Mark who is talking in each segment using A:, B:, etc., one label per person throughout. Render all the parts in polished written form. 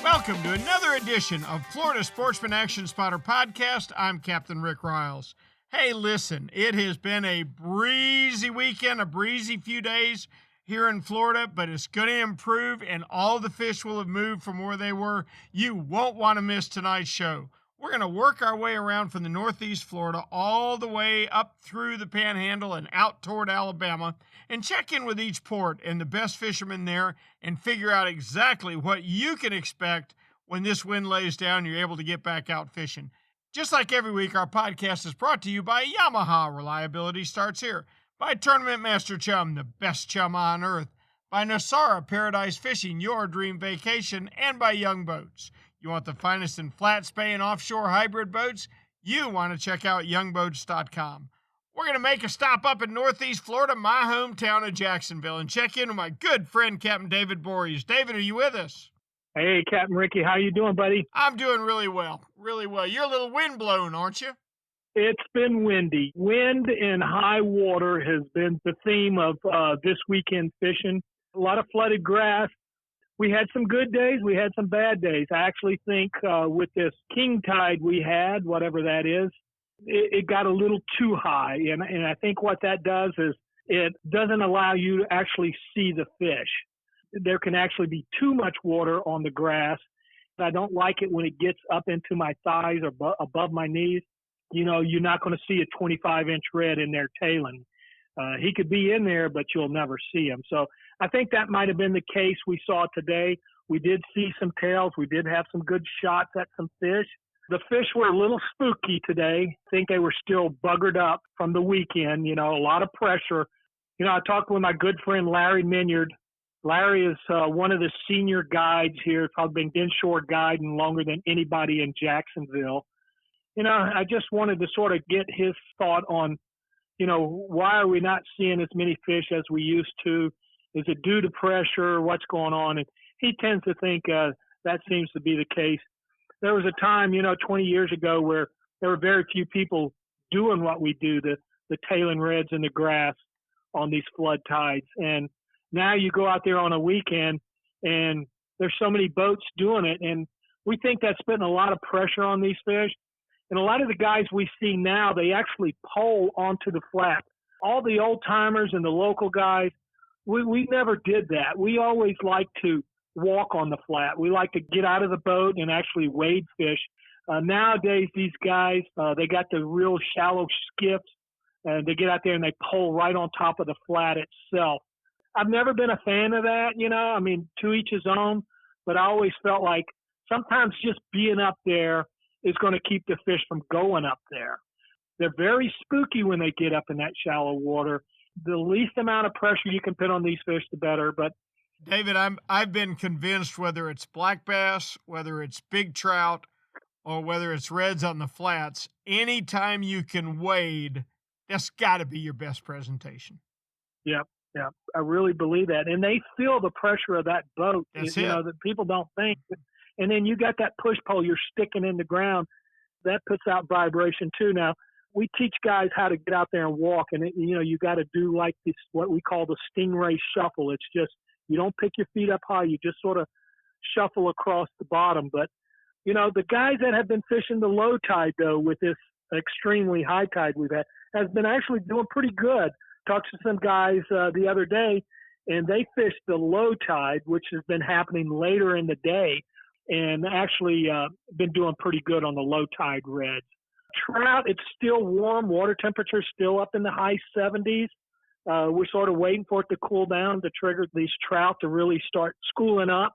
A: Welcome to another edition of Florida Sportsman Action Spotter Podcast. I'm Captain Rick Riles. Hey, listen, it has been a breezy weekend, a breezy few days here in Florida, but it's going to improve and all the fish will have moved from where they were. You won't want to miss tonight's show. We're going to work our way around from the Northeast Florida all the way up through the Panhandle and out toward Alabama and check in with each port and the best fishermen there and figure out exactly what you can expect when this wind lays down and you're able to get back out fishing. Just like every week, our podcast is brought to you by Yamaha. Reliability starts here. By Tournament Master Chum, the best chum on earth. By Nosara Paradise Fishing, your dream vacation. And by Young Boats. You want the finest in flat spay and offshore hybrid boats? You want to check out youngboats.com. We're going to make a stop up in Northeast Florida, my hometown of Jacksonville, and check in with my good friend, Captain David Voorhees. David, are you with us?
B: Hey, Captain Ricky, how you doing, buddy?
A: I'm doing really well, really well. You're a little windblown, aren't you?
B: It's been windy. Wind and high water has been the theme of this weekend fishing. A lot of flooded grass. We had some good days. We had some bad days. I actually think with this king tide we had, whatever that is, it got a little too high. And I think what that does is it doesn't allow you to actually see the fish. There can actually be too much water on the grass. I don't like it when it gets up into my thighs or above my knees. You know, you're not going to see a 25-inch red in there tailing. He could be in there, but you'll never see him. So I think that might have been the case we saw today. We did see some tails. We did have some good shots at some fish. The fish were a little spooky today. I think they were still buggered up from the weekend, you know, a lot of pressure. You know, I talked with my good friend Larry Minyard. Larry is one of the senior guides here, probably been inshore guiding longer than anybody in Jacksonville. You know, I just wanted to sort of get his thought on, you know, why are we not seeing as many fish as we used to? Is it due to pressure? What's going on? And he tends to think that seems to be the case. There was a time, you know, 20 years ago where there were very few people doing what we do, the tailing reds in the grass on these flood tides. And now you go out there on a weekend and there's so many boats doing it. And we think that's putting a lot of pressure on these fish. And a lot of the guys we see now, they actually pole onto the flat. All the old timers and the local guys, we never did that. We always like to walk on the flat. We like to get out of the boat and actually wade fish. Nowadays, these guys, they got the real shallow skiffs, and they get out there and they pole right on top of the flat itself. I've never been a fan of that, you know. I mean, to each his own, but I always felt like sometimes just being up there is going to keep the fish from going up there. They're very spooky when they get up in that shallow water. The least amount of pressure you can put on these fish, the better. But
A: David, I've been convinced whether it's black bass, whether it's big trout, or whether it's reds on the flats, anytime you can wade, that's got to be your best presentation.
B: Yep. Yeah, I really believe that. And they feel the pressure of that boat,
A: that's
B: you know, that people don't think. And then you got that push pole you're sticking in the ground. That puts out vibration too. Now, we teach guys how to get out there and walk. And, you know, you got to do like this, what we call the stingray shuffle. It's just, you don't pick your feet up high. You just sort of shuffle across the bottom. But, you know, the guys that have been fishing the low tide, though, with this extremely high tide we've had, has been actually doing pretty good. Talked to some guys the other day, and they fished the low tide, which has been happening later in the day, and actually been doing pretty good on the low tide reds. Trout, it's still warm. Water temperature's still up in the high 70s. We're sort of waiting for it to cool down to trigger these trout to really start schooling up.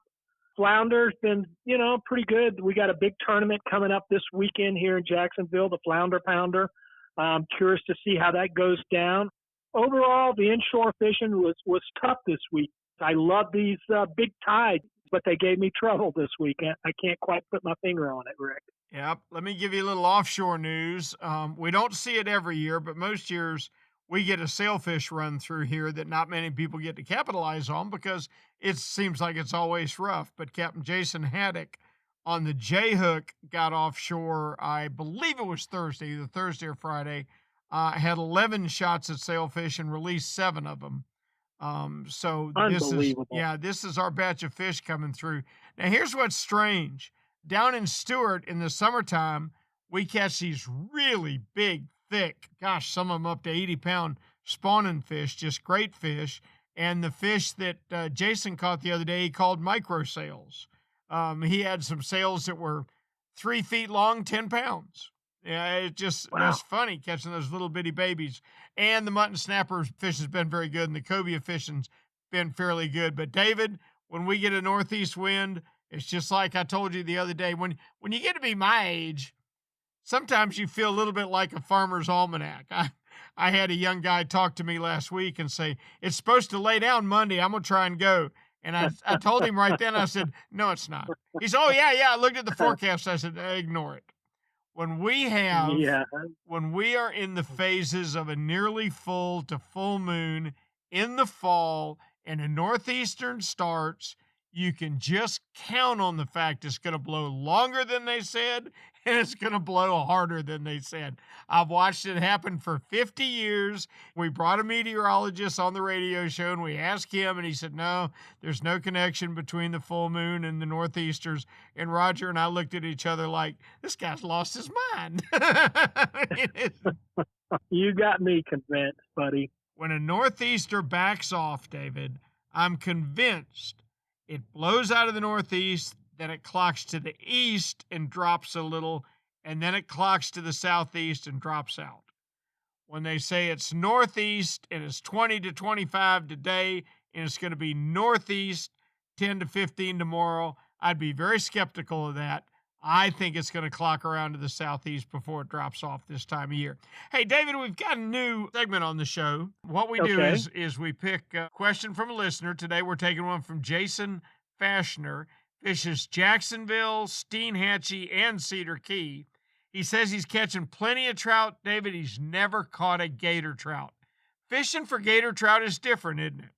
B: Flounder's been, you know, pretty good. We got a big tournament coming up this weekend here in Jacksonville, the Flounder Pounder. I'm curious to see how that goes down. Overall, the inshore fishing was tough this week. I love these big tides, but they gave me trouble this week. I can't quite put my finger on it, Rick.
A: Yep. Let me give you a little offshore news. We don't see it every year, but most years we get a sailfish run through here that not many people get to capitalize on because it seems like it's always rough. But Captain Jason Haddock on the J-Hook got offshore, I believe it was Thursday, either Thursday or Friday, had 11 shots at sailfish and released 7 of them. So
B: Unbelievable.
A: this is our batch of fish coming through. Now, here's what's strange. Down in Stewart in the summertime, we catch these really big, thick, gosh, some of them up to 80-pound spawning fish, just great fish. And the fish that Jason caught the other day, he called micro sails. He had some sails that were 3 feet long, 10 pounds. Yeah, it just was funny catching those little bitty babies. And the mutton snapper fish has been very good, and the cobia fishing's been fairly good. But David, when we get a northeast wind, it's just like I told you the other day. When you get to be my age, sometimes you feel a little bit like a farmer's almanac. I had a young guy talk to me last week and say, it's supposed to lay down Monday. I'm going to try and go. And I told him right then, I said, no, it's not. He said, oh, yeah, I looked at the forecast. I said, ignore it. When we are in the phases of a nearly full to full moon in the fall and a northeastern starts, you can just count on the fact it's going to blow longer than they said, and it's going to blow harder than they said. I've watched it happen for 50 years. We brought a meteorologist on the radio show, and we asked him, and he said, no, there's no connection between the full moon and the northeasters. And Roger and I looked at each other like, this guy's lost his mind.
B: You got me convinced, buddy.
A: When a northeaster backs off, David, I'm convinced it blows out of the northeast, then it clocks to the east and drops a little, and then it clocks to the southeast and drops out. When they say it's northeast and it's 20 to 25 today, and it's going to be northeast 10 to 15 tomorrow, I'd be very skeptical of that. I think it's going to clock around to the southeast before it drops off this time of year. Hey, David, we've got a new segment on the show. What we do is we pick a question from a listener. Today we're taking one from Jason Fashner. Fishes Jacksonville, Steinhatchee, and Cedar Key. He says he's catching plenty of trout. David, he's never caught a gator trout. Fishing for gator trout is different, isn't it?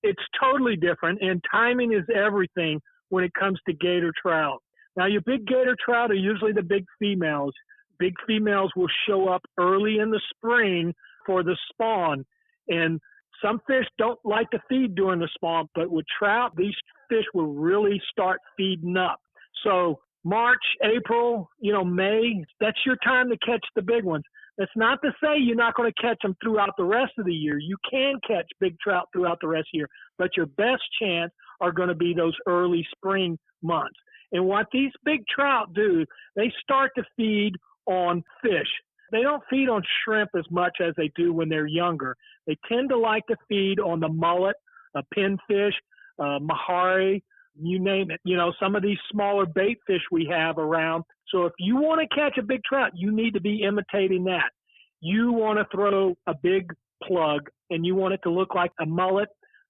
B: It's totally different, and timing is everything when it comes to gator trout. Now, your big gator trout are usually the big females. Big females will show up early in the spring for the spawn. And some fish don't like to feed during the spawn, but with trout, these fish will really start feeding up. So March, April, May, that's your time to catch the big ones. That's not to say you're not going to catch them throughout the rest of the year. You can catch big trout throughout the rest of the year, but your best chance are going to be those early spring months. And what these big trout do, they start to feed on fish. They don't feed on shrimp as much as they do when they're younger. They tend to like to feed on the mullet, pinfish, mahari, you name it. Some of these smaller bait fish we have around. So if you want to catch a big trout, you need to be imitating that. You want to throw a big plug, and you want it to look like a mullet.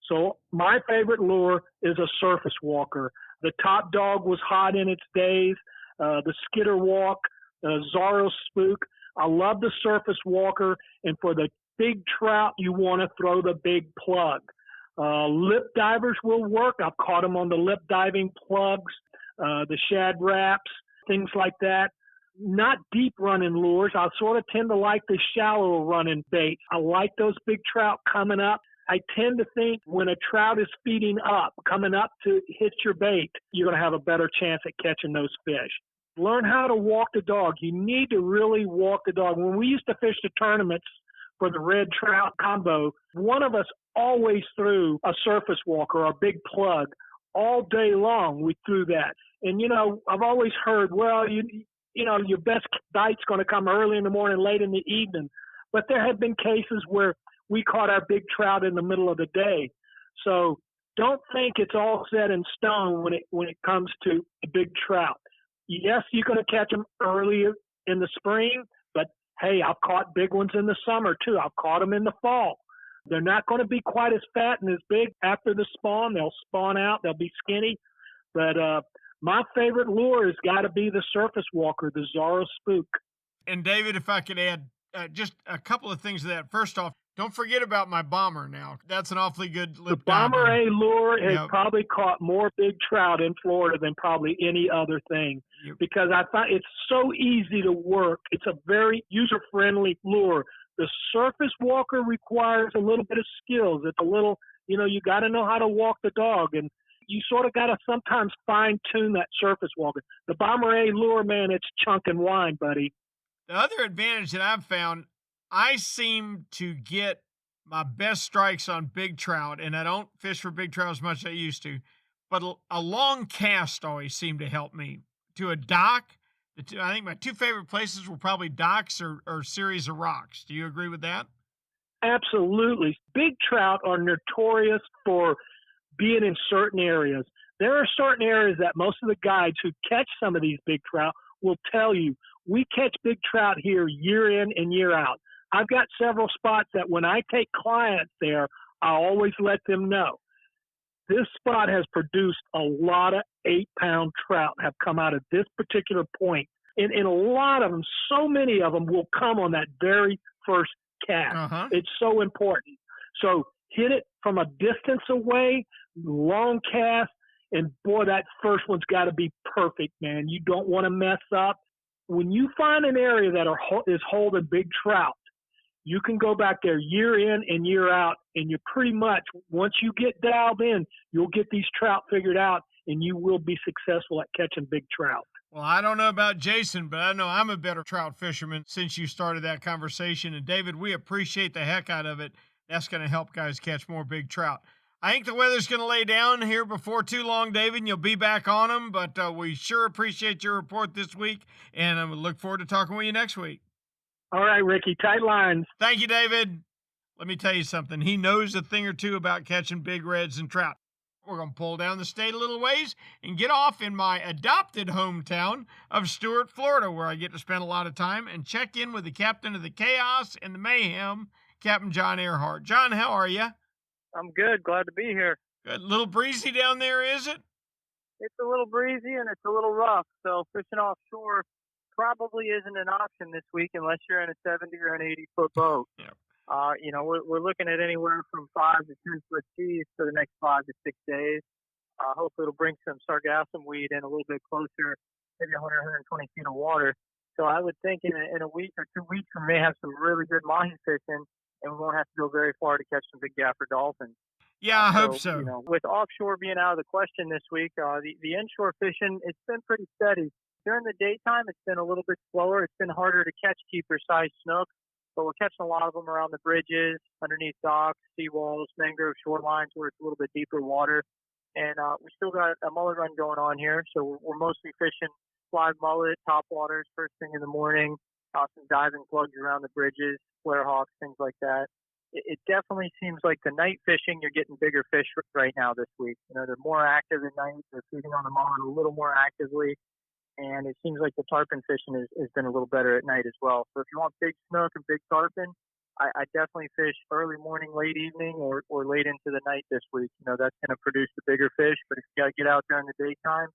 B: So my favorite lure is a surface walker. The top dog was hot in its days, the skitter walk, Zaro spook. I love the surface walker, and for the big trout, you want to throw the big plug. Lip divers will work. I've caught them on the lip diving plugs, the shad wraps, things like that. Not deep running lures. I sort of tend to like the shallow running baits. I like those big trout coming up. I tend to think when a trout is feeding up, coming up to hit your bait, you're going to have a better chance at catching those fish. Learn how to walk the dog. You need to really walk the dog. When we used to fish the tournaments for the red trout combo, one of us always threw a surface walker or a big plug all day long. We threw that. And, I've always heard, well, your best bite's going to come early in the morning, late in the evening. But there have been cases where we caught our big trout in the middle of the day. So don't think it's all set in stone when it comes to a big trout. Yes, you're going to catch them earlier in the spring, but hey, I've caught big ones in the summer too. I've caught them in the fall. They're not going to be quite as fat and as big after the spawn. They'll spawn out. They'll be skinny. But my favorite lure has got to be the surface walker, the Zara spook.
A: And David, if I could add just a couple of things to that. First off, don't forget about my bomber now. That's an awfully good lip diver.
B: The bomber A lure has probably caught more big trout in Florida than probably any other thing because I find it's so easy to work. It's a very user-friendly lure. The surface walker requires a little bit of skills. It's a little, you got to know how to walk the dog, and you sort of got to sometimes fine tune that surface walker. The Bomber A lure, man, it's chunk and wine, buddy.
A: The other advantage that I've found, I seem to get my best strikes on big trout, and I don't fish for big trout as much as I used to, but a long cast always seemed to help me. To a dock, I think my two favorite places were probably docks or series of rocks. Do you agree with that?
B: Absolutely. Big trout are notorious for being in certain areas. There are certain areas that most of the guides who catch some of these big trout will tell you, we catch big trout here year in and year out. I've got several spots that when I take clients there, I always let them know. This spot has produced a lot of 8-pound trout have come out of this particular point. And a lot of them, so many of them will come on that very first cast.
A: Uh-huh.
B: It's so important. So hit it from a distance away, long cast, and boy, that first one's got to be perfect, man. You don't want to mess up. When you find an area that is holding big trout, you can go back there year in and year out, and you pretty much, once you get dialed in, you'll get these trout figured out, and you will be successful at catching big trout.
A: Well, I don't know about Jason, but I know I'm a better trout fisherman since you started that conversation. And David, we appreciate the heck out of it. That's going to help guys catch more big trout. I think the weather's going to lay down here before too long, David, and you'll be back on them. But we sure appreciate your report this week, and I look forward to talking with you next week.
B: All right, Ricky, tight lines.
A: Thank you, David. Let me tell you something. He knows a thing or two about catching big reds and trout. We're going to pull down the state a little ways and get off in my adopted hometown of Stuart, Florida, where I get to spend a lot of time and check in with the captain of the chaos and the mayhem, Captain John Earhart. John, how are you?
C: I'm good. Glad to be here.
A: Good. Little breezy down there, is it?
C: It's a little breezy and it's a little rough, so fishing offshore probably isn't an option this week unless you're in a 70 or an 80-foot boat.
A: Yeah.
C: We're looking at anywhere from 5 to 10 foot seas for the next 5 to 6 days. Hopefully it'll bring some sargassum weed in a little bit closer, maybe 100, 120 feet of water. So I would think in a week or 2 weeks we may have some really good mahi fishing, and we won't have to go very far to catch some big gaffer dolphins.
A: Yeah, I hope so.
C: With offshore being out of the question this week, the inshore fishing, it's been pretty steady. During the daytime, it's been a little bit slower. It's been harder to catch keeper-sized snook, but we're catching a lot of them around the bridges, underneath docks, seawalls, mangrove shorelines where it's a little bit deeper water. And we still got a mullet run going on here, so we're mostly fishing live mullet, top waters, first thing in the morning, some diving plugs around the bridges, flare hawks, things like that. It definitely seems like the night fishing, you're getting bigger fish right now this week. They're more active at night. They're feeding on the mullet a little more actively. And it seems like the tarpon fishing has been a little better at night as well. So if you want big snook and big tarpon, I definitely fish early morning, late evening, or late into the night this week. That's going to produce the bigger fish. But if you got to get out during the daytime,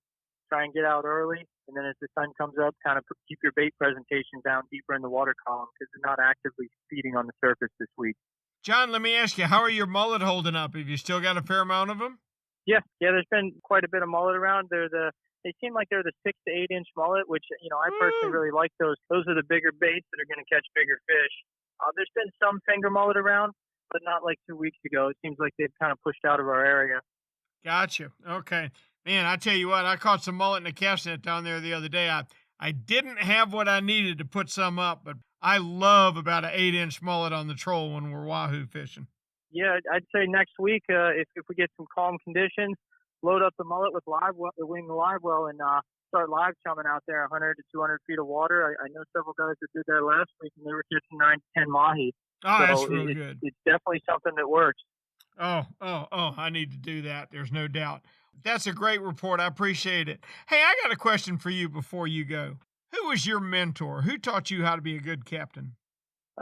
C: try and get out early. And then as the sun comes up, kind of keep your bait presentation down deeper in the water column because they're not actively feeding on the surface this week.
A: John, let me ask you, how are your mullet holding up? Have you still got a fair amount of them?
C: Yeah, there's been quite a bit of mullet around. They seem like they're the 6 to 8 inch mullet, which, I personally really like those. Those are the bigger baits that are going to catch bigger fish. There's been some finger mullet around, but not like 2 weeks ago. It seems like they've kind of pushed out of our area.
A: Gotcha. Okay. Man, I tell you what, I caught some mullet in a cast net down there the other day. I didn't have what I needed to put some up, but I love about an 8-inch mullet on the troll when we're wahoo fishing.
C: Yeah, I'd say next week, if we get some calm conditions, load up the mullet with the wing live well, and start live chumming out there 100 to 200 feet of water. I know several guys that did that last week, and they were catching 9 to 10 mahi.
A: Oh, so that's really good.
C: It's definitely something that works.
A: Oh, I need to do that. There's no doubt. That's a great report. I appreciate it. Hey, I got a question for you before you go. Who was your mentor? Who taught you how to be a good captain?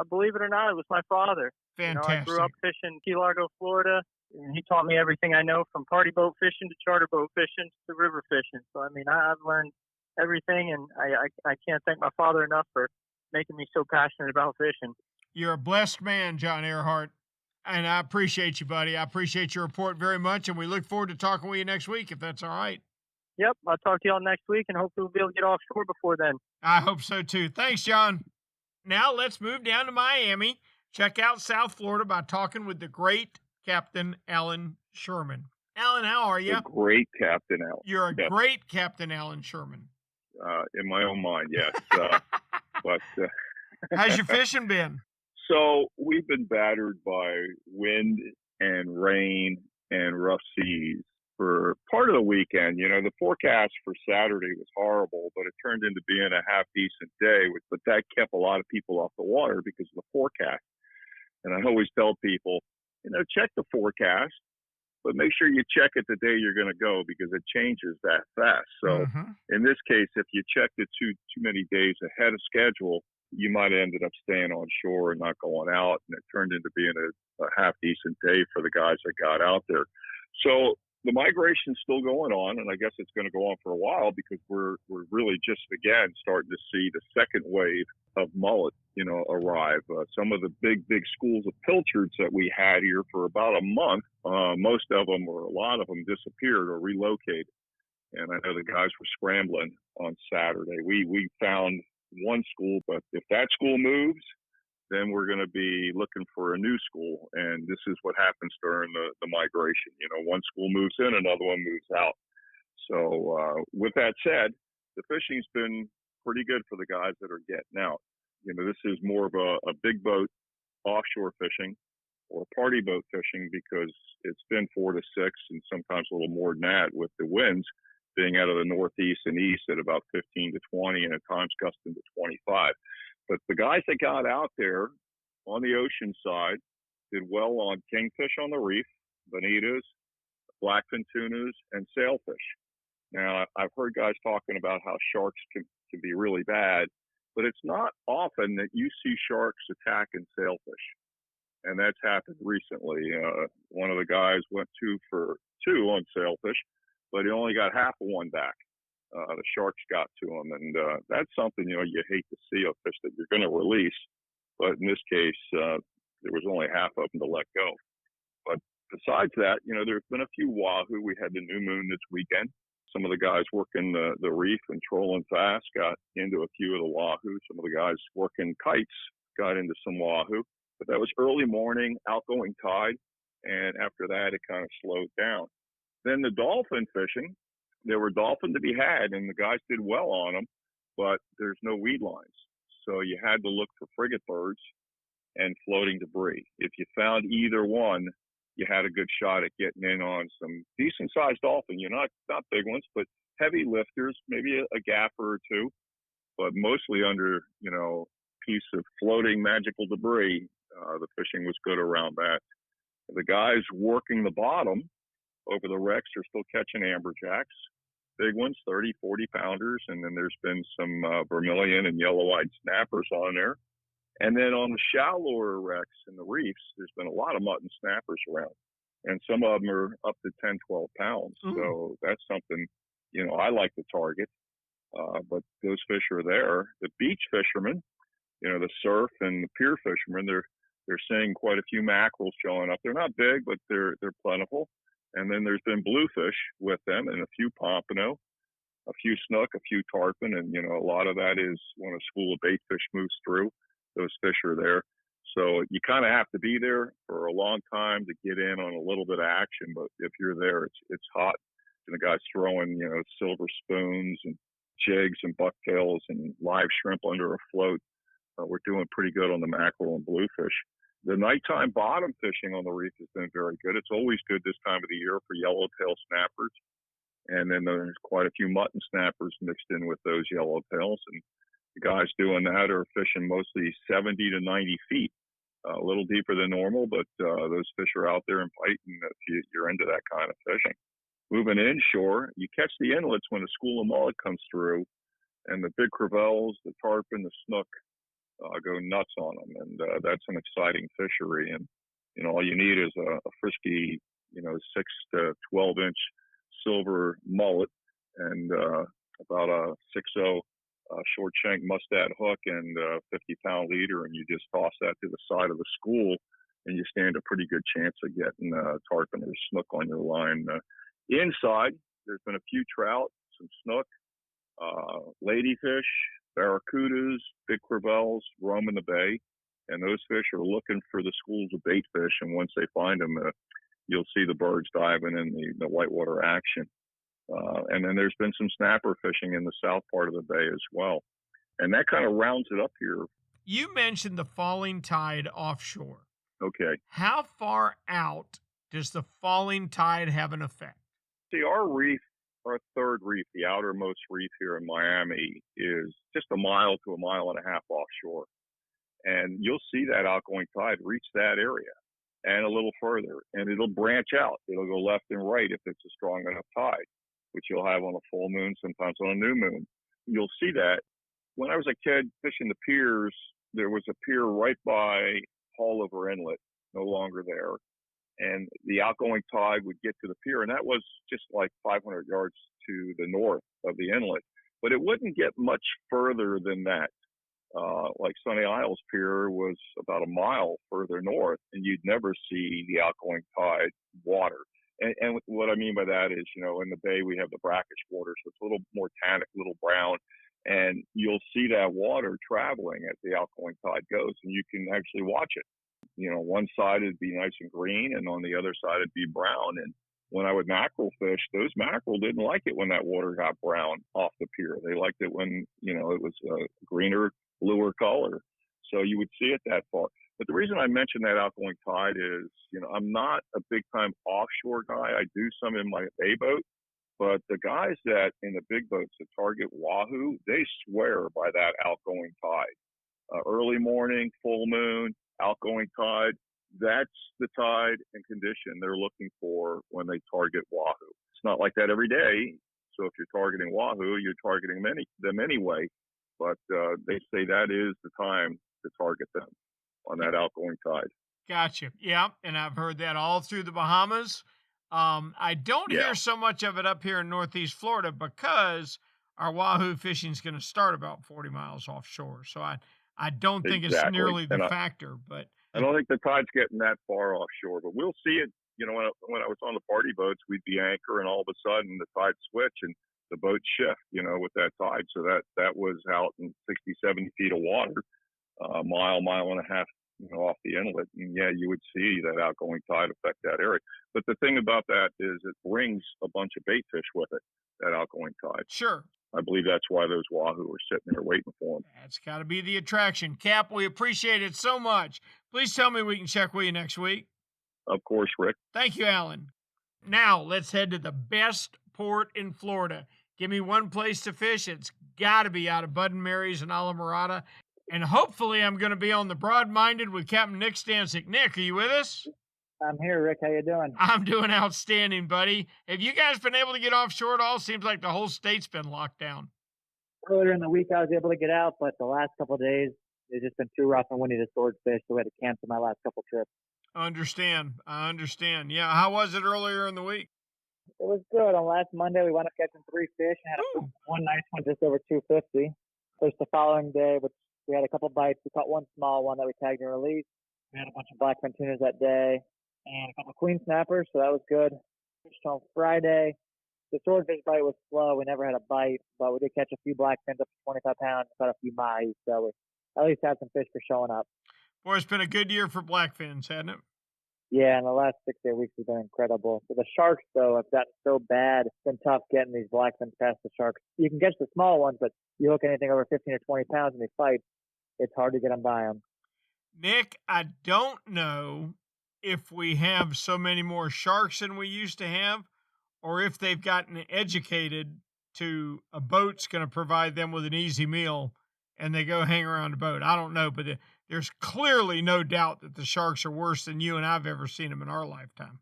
C: Believe it or not, it was my father.
A: Fantastic.
C: I grew up fishing Key Largo, Florida, and he taught me everything I know from party boat fishing to charter boat fishing to river fishing. So, I've learned everything, and I can't thank my father enough for making me so passionate about fishing.
A: You're a blessed man, John Earhart, and I appreciate you, buddy. I appreciate your report very much, and we look forward to talking with you next week, if that's all right.
C: Yep, I'll talk to y'all next week, and hopefully we'll be able to get offshore before then.
A: I hope so, too. Thanks, John. Now let's move down to Miami, Check out South Florida by talking with the great Captain Alan Sherman. Alan, how are you?
D: The great Captain Alan.
A: You're a
D: Yes.
A: great Captain Alan Sherman.
D: In my own mind, yes. But
A: how's your fishing been?
D: So we've been battered by wind and rain and rough seas for part of the weekend. You know, the forecast for Saturday was horrible, but it turned into being a half decent day. But that kept a lot of people off the water because of the forecast. And I always tell people, you know, check the forecast, but make sure you check it the day you're going to go because it changes that fast. So in this case, if you checked it too many days ahead of schedule, you might have ended up staying on shore and not going out. And it turned into being a half decent day for the guys that got out there. So the migration's still going on, and I guess it's going to go on for a while because we're really just again starting to see the second wave of mullet, you know, arrive. Some of the big schools of pilchards that we had here for about a month, most of them or a lot of them disappeared or relocated. And I know the guys were scrambling on Saturday. We found one school, but if that school moves, then we're going to be looking for a new school. And this is what happens during the migration. You know, one school moves in, another one moves out. So with that said, the fishing's been pretty good for the guys that are getting out. You know, this is more of a big boat offshore fishing or party boat fishing because it's been 4 to 6 and sometimes a little more than that with the winds being out of the northeast and east at about 15 to 20 and at times gusting to 25. But the guys that got out there on the ocean side did well on kingfish on the reef, bonitas, blackfin tunas, and sailfish. Now, I've heard guys talking about how sharks can be really bad, but it's not often that you see sharks attacking sailfish. And that's happened recently. One of the guys went 2 for 2 on sailfish, but he only got half of one back. The sharks got to him, and that's something, you know, you hate to see a fish that you're going to release. But in this case, there was only half of them to let go. But besides that, you know, there's been a few wahoo. We had the new moon this weekend. Some of the guys working the reef and trolling fast got into a few of the wahoo. Some of the guys working kites got into some wahoo. But that was early morning, outgoing tide, and after that, it kind of slowed down. Then the dolphin fishing, there were dolphin to be had, and the guys did well on them, but there's no weed lines. So you had to look for frigate birds and floating debris. If you found either one, you had a good shot at getting in on some decent-sized dolphin. You know, not big ones, but heavy lifters, maybe a gapper or two, but mostly under, you know, piece of floating magical debris. The fishing was good around that. The guys working the bottom over the wrecks are still catching amberjacks, big ones, 30, 40 pounders. And then there's been some vermilion and yellow-eyed snappers on there. And then on the shallower wrecks and the reefs, there's been a lot of mutton snappers around. And some of them are up to 10, 12 pounds. So that's something, you know, I like to target. But those fish are there. The beach fishermen, you know, the surf and the pier fishermen, they're seeing quite a few mackerels showing up. They're not big, but they're plentiful. And then there's been bluefish with them and a few pompano, a few snook, a few tarpon. And, you know, a lot of that is when a school of bait fish moves through, those fish are there. So you kind of have to be there for a long time to get in on a little bit of action. But if you're there, it's hot. And the guy's throwing, you know, silver spoons and jigs and bucktails and live shrimp under a float. We're doing pretty good on the mackerel and bluefish. The nighttime bottom fishing on the reef has been very good. It's always good this time of the year for yellowtail snappers. And then there's quite a few mutton snappers mixed in with those yellowtails. And the guys doing that are fishing mostly 70 to 90 feet, a little deeper than normal, but those fish are out there and biting if you're into that kind of fishing. Moving inshore, you catch the inlets when a school of mullet comes through, and the big crevalles, the tarpon, the snook, go nuts on them, and that's an exciting fishery. And you know, all you need is a frisky, you know, 6 to 12 inch silver mullet and about a 6.0 short shank mustad hook and 50-pound leader, and you just toss that to the side of the school, and you stand a pretty good chance of getting tarpon or snook on your line. Inside, there's been a few trout, some snook, ladyfish, barracudas, big crevalles roaming the bay. And those fish are looking for the schools of bait fish. And once they find them, you'll see the birds diving in the whitewater action. And then there's been some snapper fishing in the south part of the bay as well. And that kind of rounds it up here.
A: You mentioned the falling tide offshore.
D: Okay.
A: How far out does the falling tide have an effect?
D: See, our reef, our third reef, the outermost reef here in Miami, is just a mile to a mile and a half offshore. And you'll see that outgoing tide reach that area and a little further, and it'll branch out. It'll go left and right if it's a strong enough tide, which you'll have on a full moon, sometimes on a new moon. You'll see that. When I was a kid fishing the piers, there was a pier right by Haulover Inlet, no longer there. And the outgoing tide would get to the pier, and that was just like 500 yards to the north of the inlet. But it wouldn't get much further than that. Like Sunny Isles Pier was about a mile further north, and you'd never see the outgoing tide water. And what I mean by that is, you know, in the bay we have the brackish water, so it's a little more tannic, a little brown, and you'll see that water traveling as the outgoing tide goes, and you can actually watch it. You know, one side it'd be nice and green, and on the other side it'd be brown. And when I would mackerel fish, those mackerel didn't like it when that water got brown off the pier. They liked it when, you know, it was a greener, bluer color. So you would see it that far. But the reason I mention that outgoing tide is, you know, I'm not a big time offshore guy. I do some in my bay boat, but the guys that in the big boats that target wahoo, they swear by that outgoing tide. Early morning, full moon, outgoing tide, that's the tide and condition they're looking for when they target wahoo. It's not like that every day. So if you're targeting wahoo, you're targeting them anyway. But they say that is the time to target them on that outgoing tide.
A: Gotcha. Yeah, and I've heard that all through the Bahamas. I don't hear so much of it up here in Northeast Florida because our wahoo fishing is going to start about 40 miles offshore. So I don't think it's nearly the factor. But
D: I don't think the tide's getting that far offshore. But we'll see it. You know, when I was on the party boats, we'd be anchor, and all of a sudden the tide switch and the boat shift, you know, with that tide. So that was out in 60, 70 feet of water, mile and a half, you know, off the inlet. And yeah, you would see that outgoing tide affect that area. But the thing about that is it brings a bunch of bait fish with it, that outgoing tide.
A: Sure.
D: I believe that's why those wahoo are sitting there waiting for them.
A: That's got to be the attraction. Cap, we appreciate it so much. Please tell me we can check with you next week.
D: Of course, Rick.
A: Thank you, Alan. Now let's head to the best port in Florida. Give me one place to fish. It's got to be out of Bud and Mary's and Alamorada. And hopefully I'm going to be on the Broad-Minded with Captain Nick Stancic. Nick, are you with us?
E: I'm here, Rick. How you doing?
A: I'm doing outstanding, buddy. Have you guys been able to get offshore at all? Seems like the whole state's been locked down.
E: Earlier in the week, I was able to get out, but the last couple of days, it's just been too rough and windy to sword fish, so we had to cancel my last couple trips.
A: I understand. Yeah, how was it earlier in the week?
E: It was good. On last Monday, we wound up catching 3 fish and had one nice one just over 250. First, the following day, which we had a couple bites. We caught one small one that we tagged and released. We had a bunch of blackfin tunas that day and a couple of queen snappers, so that was good. Fished on Friday. The swordfish bite was slow. We never had a bite, but we did catch a few blackfins up to 25 pounds, caught a few mahis, so we at least had some fish for showing up.
A: Boy, it's been a good year for blackfins, hasn't it?
E: Yeah, and the last 6 to 8 weeks has been incredible. So the sharks, though, have gotten so bad. It's been tough getting these blackfins past the sharks. You can catch the small ones, but you hook anything over 15 or 20 pounds and they fight, it's hard to get them by them.
A: Nick, I don't know if we have so many more sharks than we used to have, or if they've gotten educated to a boat's going to provide them with an easy meal and they go hang around the boat. I don't know, but there's clearly no doubt that the sharks are worse than you and I've ever seen them in our lifetime.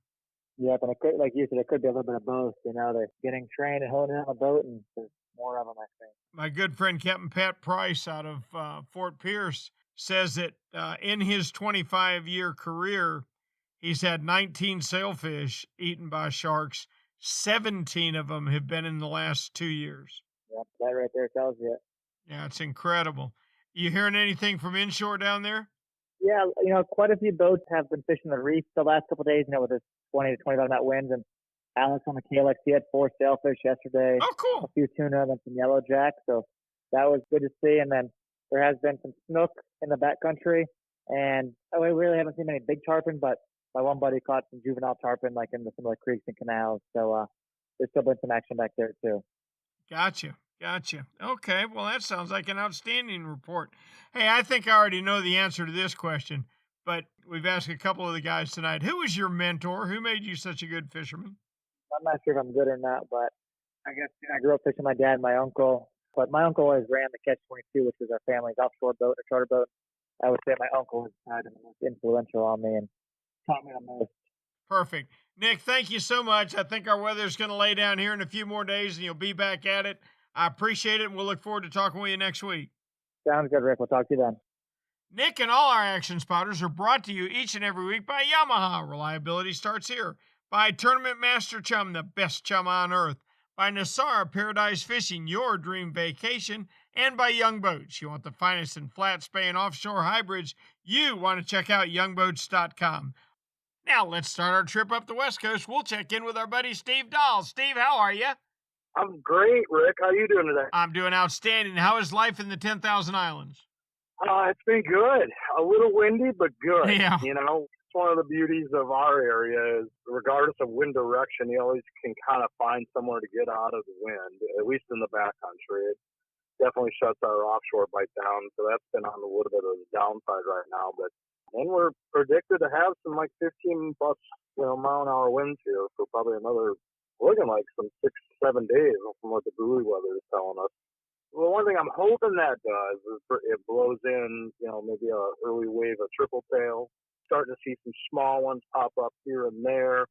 E: Yeah, but it could, like you said, it could be a little bit of both. You know, they're getting trained and honing in on a boat, and there's more of them, I think.
A: My good friend Captain Pat Price out of Fort Pierce says that in his 25-year career, he's had 19 sailfish eaten by sharks. 17 of them have been in the last 2 years.
E: Yeah, that right there tells you it.
A: Yeah, it's incredible. You hearing anything from inshore down there?
E: Yeah, you know, quite a few boats have been fishing the reef the last couple of days, you know, with this 20 to 25 knot winds. And Alex on the Calyx, he had 4 sailfish yesterday.
A: Oh, cool.
E: A few tuna and then some yellowjack. So that was good to see. And then there has been some snook in the backcountry. And we really haven't seen many big tarpon, but my one buddy caught some juvenile tarpon like in some of the creeks and canals. So there's still been some action back there too.
A: Gotcha. Okay, well, that sounds like an outstanding report. Hey, I think I already know the answer to this question, but we've asked a couple of the guys tonight. Who was your mentor? Who made you such a good fisherman?
E: I'm not sure if I'm good or not, but I guess I grew up fishing with my dad and my uncle. But my uncle always ran the Catch 22, which was our family's offshore boat, a charter boat. I would say my uncle was kind of the most influential on me and taught me the most.
A: Perfect. Nick, thank you so much. I think our weather's going to lay down here in a few more days, and you'll be back at it. I appreciate it, and we'll look forward to talking with you next week.
E: Sounds good, Rick. We'll talk to you then.
A: Nick and all our action spotters are brought to you each and every week by Yamaha. Reliability starts here. By Tournament Master Chum, the best chum on earth. By Nosara Paradise Fishing, your dream vacation. And by Young Boats. You want the finest in flat spay and offshore hybrids? You want to check out youngboats.com. Now let's start our trip up the West Coast. We'll check in with our buddy Steve Dahl. Steve, how are you?
F: I'm great, Rick. How you doing today?
A: I'm doing outstanding. How is life in the 10,000 Islands?
F: It's been good. A little windy, but good.
A: Yeah.
F: You know, it's one of the beauties of our area is regardless of wind direction, you always can kind of find somewhere to get out of the wind, at least in the backcountry. It definitely shuts our offshore bite down, so that's been on a little bit of the downside right now. But then we're predicted to have some like 15 plus, mile an hour winds here for probably another, looking like some 6-7 days from what the buoy weather is telling us. Well, one thing I'm hoping that does is it blows in, maybe a early wave of triple tail. Starting to see some small ones pop up here and there.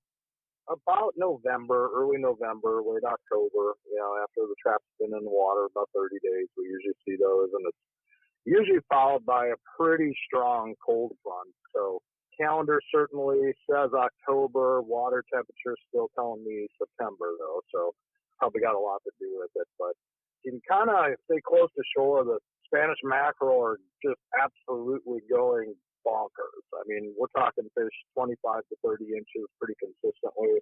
F: About November, early November, late October, after the trap's been in the water about 30 days, we usually see those, and it's usually followed by a pretty strong cold front. So calendar certainly says October. Water temperature still telling me September, though, so probably got a lot to do with it. But you can kind of stay close to shore. The Spanish mackerel are just absolutely going bonkers. I mean, we're talking fish 25 to 30 inches pretty consistently.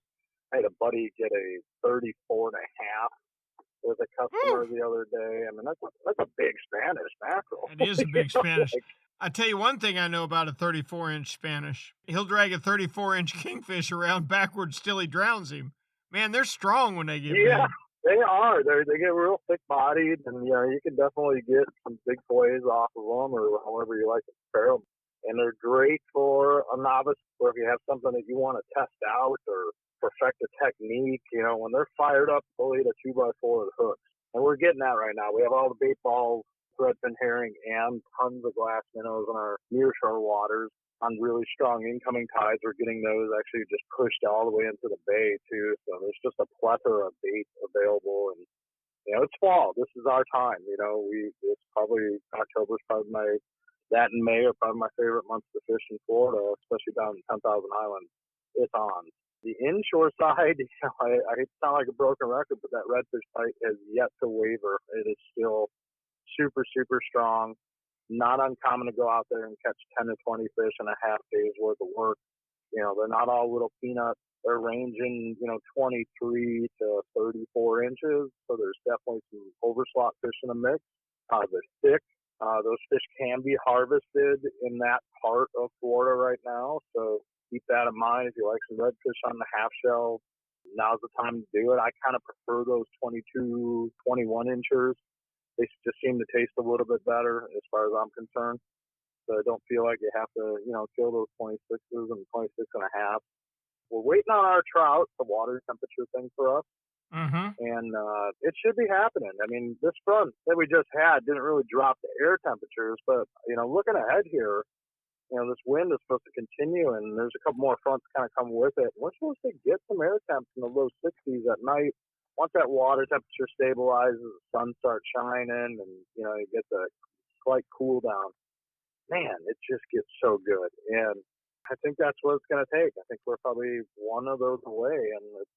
F: I had a buddy get a 34 and a half with a customer the other day. I mean, that's a big Spanish mackerel.
A: It is a big Spanish. I tell you one thing I know about a 34-inch Spanish. He'll drag a 34-inch kingfish around backwards till he drowns him. Man, they're strong when they get big.
F: They are. They get real thick-bodied, and you can definitely get some big fillets off of them, or however you like to prepare them. And they're great for a novice, or if you have something that you want to test out or perfect a technique. When they're fired up, they'll eat a 2x4 with hooks, and we're getting that right now. We have all the bait balls, threadfin herring, and tons of glass minnows in our nearshore waters. On really strong incoming tides, we're getting those actually just pushed all the way into the bay too. So there's just a plethora of bait available, and it's fall. This is our time. It's probably October's probably that and May are probably my favorite months to fish in Florida, especially down in 10,000 Islands. It's on. The inshore side, I hate to sound like a broken record, but that redfish bite has yet to waver. It is still super, super strong. Not uncommon to go out there and catch 10 to 20 fish in a half day's worth of work. They're not all little peanuts. They're ranging, 23 to 34 inches. So there's definitely some overslot fish in the mix. They're thick. Those fish can be harvested in that part of Florida right now. So keep that in mind. If you like some redfish on the half shell, now's the time to do it. I kind of prefer those 22, 21 inchers. They just seem to taste a little bit better as far as I'm concerned. So I don't feel like you have to, kill those 26s and 26 and a half. We're waiting on our trout, the water temperature thing for us.
A: Mm-hmm.
F: And it should be happening. I mean, this front that we just had didn't really drop the air temperatures, but, looking ahead here, this wind is supposed to continue, and there's a couple more fronts kind of coming with it. We're supposed to get some air temps in the low 60s at night. Once that water temperature stabilizes, the sun starts shining, and, you get the slight cool down. Man, it just gets so good. And I think that's what it's going to take. I think we're probably one of those away, and it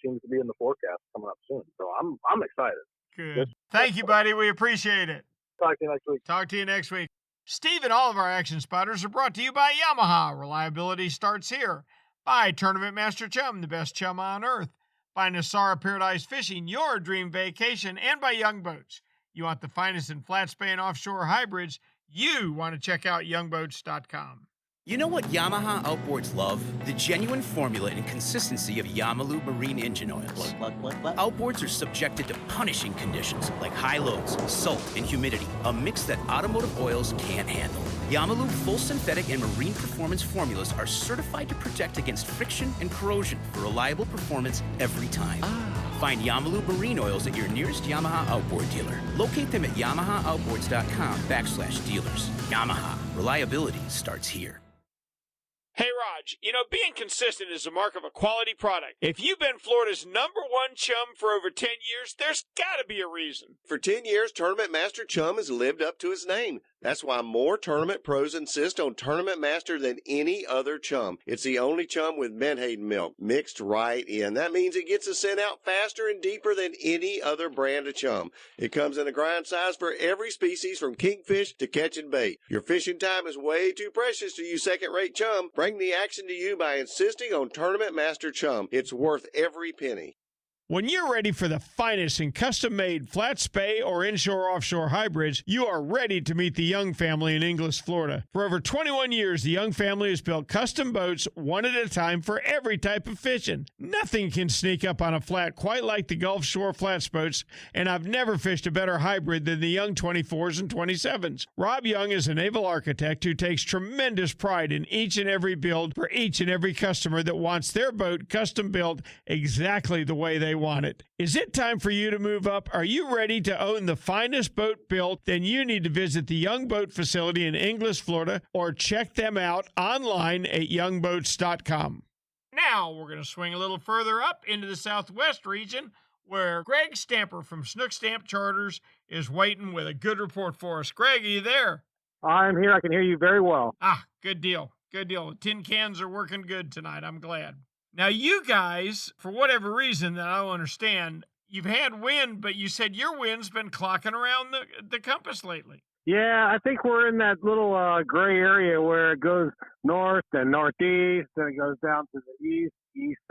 F: seems to be in the forecast coming up soon. So I'm excited.
A: Good. Thank you, buddy. We appreciate it.
F: Talk to you next week.
A: Talk to you next week. Steve and all of our action spotters are brought to you by Yamaha. Reliability starts here. By Tournament Master Chum, the best chum on earth. By Nosara Paradise Fishing, your dream vacation. And by Young Boats. You want the finest in flat spay and offshore hybrids? you want to check out youngboats.com.
G: You know what Yamaha Outboards love? The genuine formula and consistency of Yamalu marine engine oils.
H: What?
G: Outboards are subjected to punishing conditions like high loads, salt, and humidity, a mix that automotive oils can't handle. Yamalu full synthetic and marine performance formulas are certified to protect against friction and corrosion for reliable performance every time. Find Yamalu marine oils at your nearest Yamaha Outboard dealer. Locate them at yamahaaoutboards.com/dealers. Yamaha, reliability starts here.
A: Hey, Raj, being consistent is a mark of a quality product. If you've been Florida's #1 chum for over 10 years, there's got to be a reason.
I: For 10 years, Tournament Master Chum has lived up to his name. That's why more tournament pros insist on Tournament Master than any other chum. It's the only chum with Menhaden milk mixed right in. That means it gets the scent out faster and deeper than any other brand of chum. It comes in a grind size for every species from kingfish to catching bait. Your fishing time is way too precious to you second-rate chum. Bring the action to you by insisting on Tournament Master Chum. It's worth every penny.
A: When you're ready for the finest in custom-made flat spay or inshore-offshore hybrids, you are ready to meet the Young family in Inglis, Florida. For over 21 years, the Young family has built custom boats one at a time for every type of fishing. Nothing can sneak up on a flat quite like the Gulf Shore flats boats, and I've never fished a better hybrid than the Young 24s and 27s. Rob Young is a naval architect who takes tremendous pride in each and every build for each and every customer that wants their boat custom built exactly the way they want it. Is it time for you to move up? Are you ready to own the finest boat built? Then you need to visit the Young Boat facility in Inglis, Florida, or check them out online at youngboats.com. Now we're going to swing a little further up into the Southwest region, where Greg Stamper from Snook Stamp Charters is waiting with a good report for us. Greg, are you there?
F: I'm here. I can hear you very well.
A: Good deal. Good deal. The tin cans are working good tonight. I'm glad. Now, you guys, for whatever reason that I don't understand, you've had wind, but you said your wind's been clocking around the compass lately.
F: Yeah, I think we're in that little gray area where it goes north and northeast, then it goes down to the east,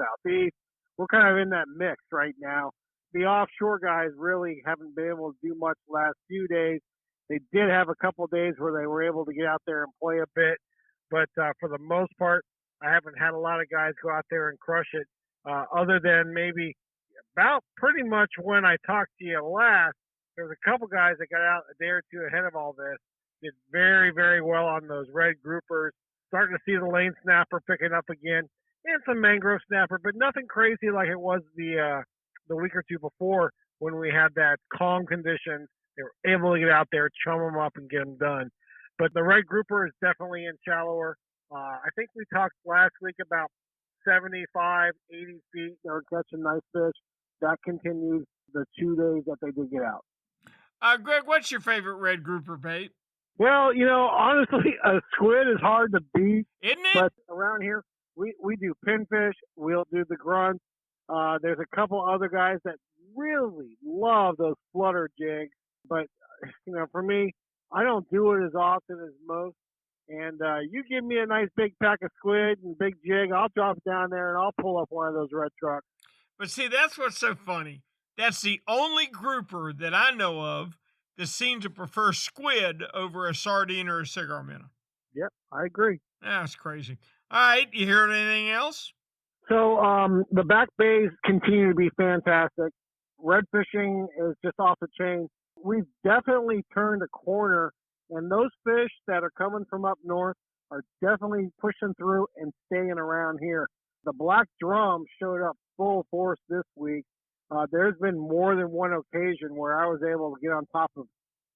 F: southeast. We're kind of in that mix right now. The offshore guys really haven't been able to do much the last few days. They did have a couple of days where they were able to get out there and play a bit, but for the most part, I haven't had a lot of guys go out there and crush it, other than maybe about pretty much when I talked to you last. There was a couple guys that got out a day or two ahead of all this, did very, very well on those red groupers. Starting to see the lane snapper picking up again, and some mangrove snapper, but nothing crazy like it was the week or two before when we had that calm conditions. They were able to get out there, chum them up, and get them done. But the red grouper is definitely in shallower. I think we talked last week about 75, 80 feet. They were catching nice fish. That continues the 2 days that they did get out.
A: Greg, what's your favorite red grouper bait?
F: Well, honestly, a squid is hard to beat.
A: Isn't it?
F: But around here, we do pinfish. We'll do the grunts. There's a couple other guys that really love those flutter jigs. But, for me, I don't do it as often as most. And you give me a nice big pack of squid and big jig, I'll drop it down there and I'll pull up one of those red trucks.
A: But see, that's what's so funny. That's the only grouper that I know of that seems to prefer squid over a sardine or a cigar minnow.
F: Yep, I agree.
A: That's crazy. All right, you heard anything else?
F: So the back bays continue to be fantastic. Red fishing is just off the chain. We've definitely turned a corner. And those fish that are coming from up north are definitely pushing through and staying around here. The black drum showed up full force this week. There's been more than one occasion where I was able to get on top of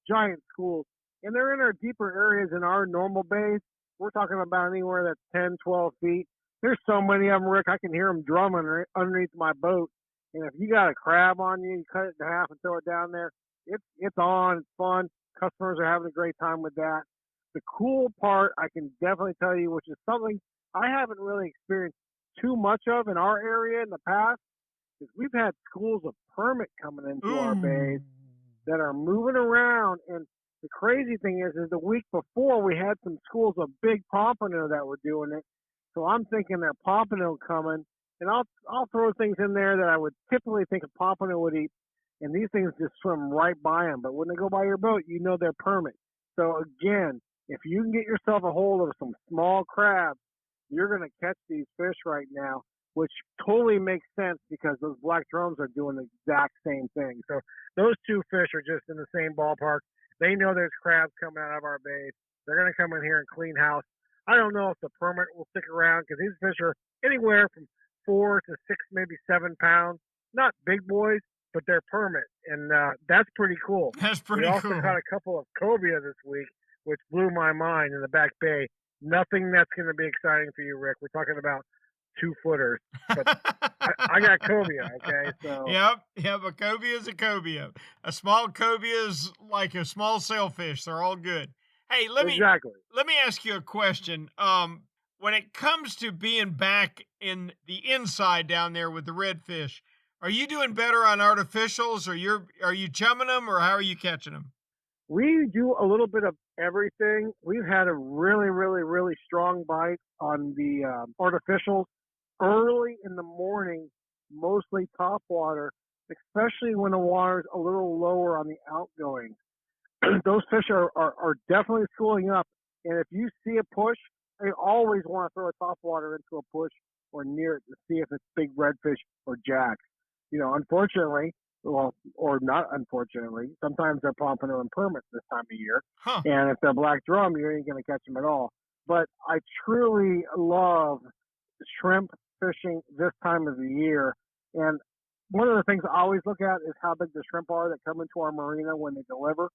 F: giant schools. And they're in our deeper areas in our normal bays. We're talking about anywhere that's 10, 12 feet. There's so many of them, Rick, I can hear them drumming underneath my boat. And if you got a crab on you, you cut it in half and throw it down there. It's on. It's fun. Customers are having a great time with that. The cool part, I can definitely tell you, which is something I haven't really experienced too much of in our area in the past, is we've had schools of permit coming into our bays that are moving around. And the crazy thing is the week before we had some schools of big pompano that were doing it. So I'm thinking they're pompano coming, and I'll throw things in there that I would typically think a pompano would eat. And these things just swim right by them. But when they go by your boat, they're permit. So again, if you can get yourself a hold of some small crabs, you're going to catch these fish right now, which totally makes sense because those black drums are doing the exact same thing. So those two fish are just in the same ballpark. They know there's crabs coming out of our bays. They're going to come in here and clean house. I don't know if the permit will stick around because these fish are anywhere from 4 to 6, maybe 7 pounds. Not big boys, but they're permit, and that's pretty cool.
A: That's pretty
F: cool. We
A: cool.
F: also caught a couple of cobia this week, which blew my mind in the back bay. Nothing that's going to be exciting for you, Rick. We're talking about 2-footers. But I got cobia, okay? So
A: Yep, a cobia is a cobia. A small cobia is like a small sailfish. They're all good. Hey, let me ask you a question. When it comes to being back in the inside down there with the redfish, are you doing better on artificials, or are you chumming them, or how are you catching them?
F: We do a little bit of everything. We've had a really, really, really strong bite on the artificials early in the morning, mostly top water, especially when the water's a little lower on the outgoing. Those fish are definitely schooling up. And if you see a push, they always want to throw a top water into a push or near it to see if it's big redfish or jacks. You know, unfortunately, well, or not unfortunately, sometimes they're pumping them in permits this time of year.
A: Huh.
F: And if they're black drum, you ain't going to catch them at all. But I truly love shrimp fishing this time of the year. And one of the things I always look at is how big the shrimp are that come into our marina when they deliver.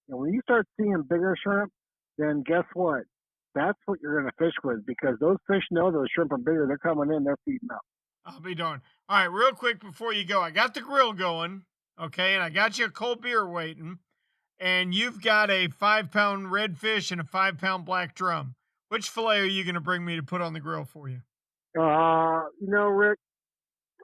F: And when you start seeing bigger shrimp, then guess what? That's what you're going to fish with, because those fish know those shrimp are bigger. They're coming in, they're feeding up.
A: I'll be darned. All right, real quick before you go, I got the grill going, okay, and I got you a cold beer waiting, and you've got a 5-pound redfish and a 5-pound black drum. Which fillet are you going to bring me to put on the grill for you?
F: You know, Rick,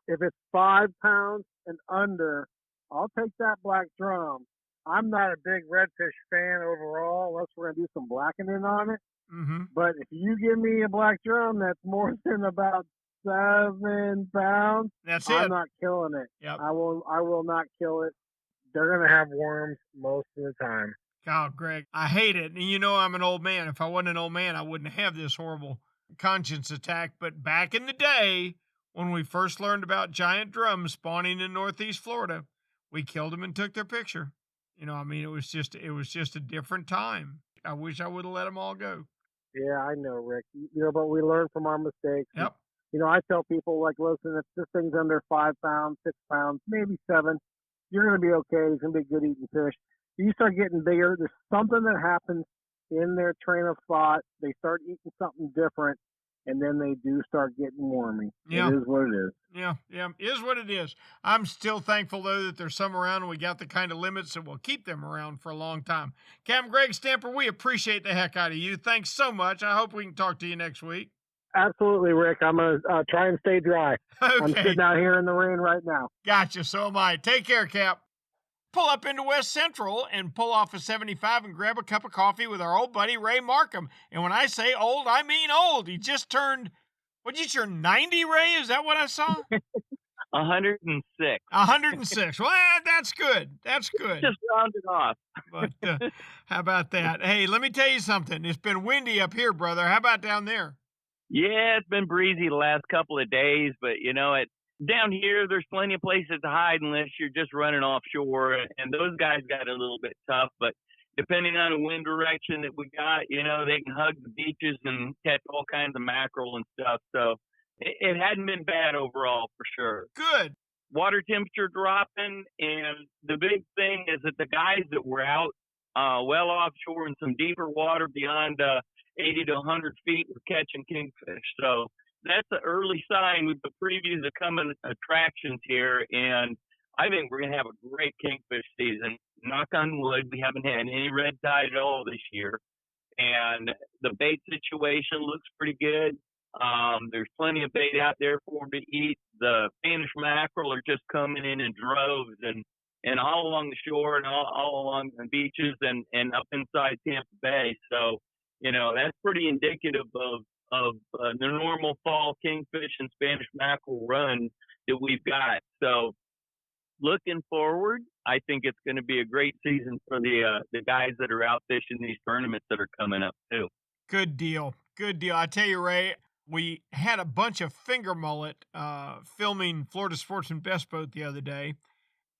F: if it's 5 pounds and under, I'll take that black drum. I'm not a big redfish fan overall, unless we're going to do some blackening on it.
A: Mm-hmm.
F: But if you give me a black drum that's more than about 7 pounds, I'm not killing it.
A: Yep.
F: I will not kill it. They're going to have worms most of the time.
A: God, Greg, I hate it. And you know I'm an old man. If I wasn't an old man, I wouldn't have this horrible conscience attack. But back in the day, when we first learned about giant drums spawning in Northeast Florida, we killed them and took their picture. You know, I mean, it was just a different time. I wish I would have let them all go.
F: Yeah, I know, Rick. You know, but we learn from our mistakes.
A: Yep.
F: You know, I tell people, like, listen, if this thing's under 5 pounds, 6 pounds, maybe 7, you're going to be okay. It's going to be good eating fish. You start getting bigger, there's something that happens in their train of thought. They start eating something different, and then they do start getting wormy.
A: Yeah.
F: It is what it is.
A: Yeah, it is what it is. I'm still thankful, though, that there's some around and we got the kind of limits that will keep them around for a long time. Captain Greg Stamper, we appreciate the heck out of you. Thanks so much. I hope we can talk to you next week.
F: Absolutely, Rick. I'm going to try and stay dry.
A: Okay.
F: I'm sitting out here in the rain right now.
A: Gotcha. So am I. Take care, Cap. Pull up into West Central and pull off a 75 and grab a cup of coffee with our old buddy Ray Markham. And when I say old, I mean old. He just turned, what'd you turn, 90, Ray? Is that what I saw?
H: 106.
A: 106. Well, that's good. That's good.
H: Just rounded off.
A: But how about that? Hey, let me tell you something. It's been windy up here, brother. How about down there?
H: Yeah, it's been breezy the last couple of days, but, you know, down here, there's plenty of places to hide unless you're just running offshore, and those guys got it a little bit tough. But depending on the wind direction that we got, you know, they can hug the beaches and catch all kinds of mackerel and stuff. So it hadn't been bad overall for sure.
A: Good.
H: Water temperature dropping, and the big thing is that the guys that were out well offshore in some deeper water beyond 80 to 100 feet were catching kingfish. So that's an early sign with the previews of coming attractions here, and I think we're going to have a great kingfish season. Knock on wood, we haven't had any red tide at all this year, and the bait situation looks pretty good. There's plenty of bait out there for them to eat. The Spanish mackerel are just coming in droves, and all along the shore and all along the beaches and up inside Tampa Bay. So, you know, that's pretty indicative of the normal fall kingfish and Spanish mackerel run that we've got. So looking forward, I think it's going to be a great season for the guys that are out fishing these tournaments that are coming up too.
A: Good deal. Good deal. I tell you, Ray, we had a bunch of finger mullet filming Florida Sportsman Best Boat the other day,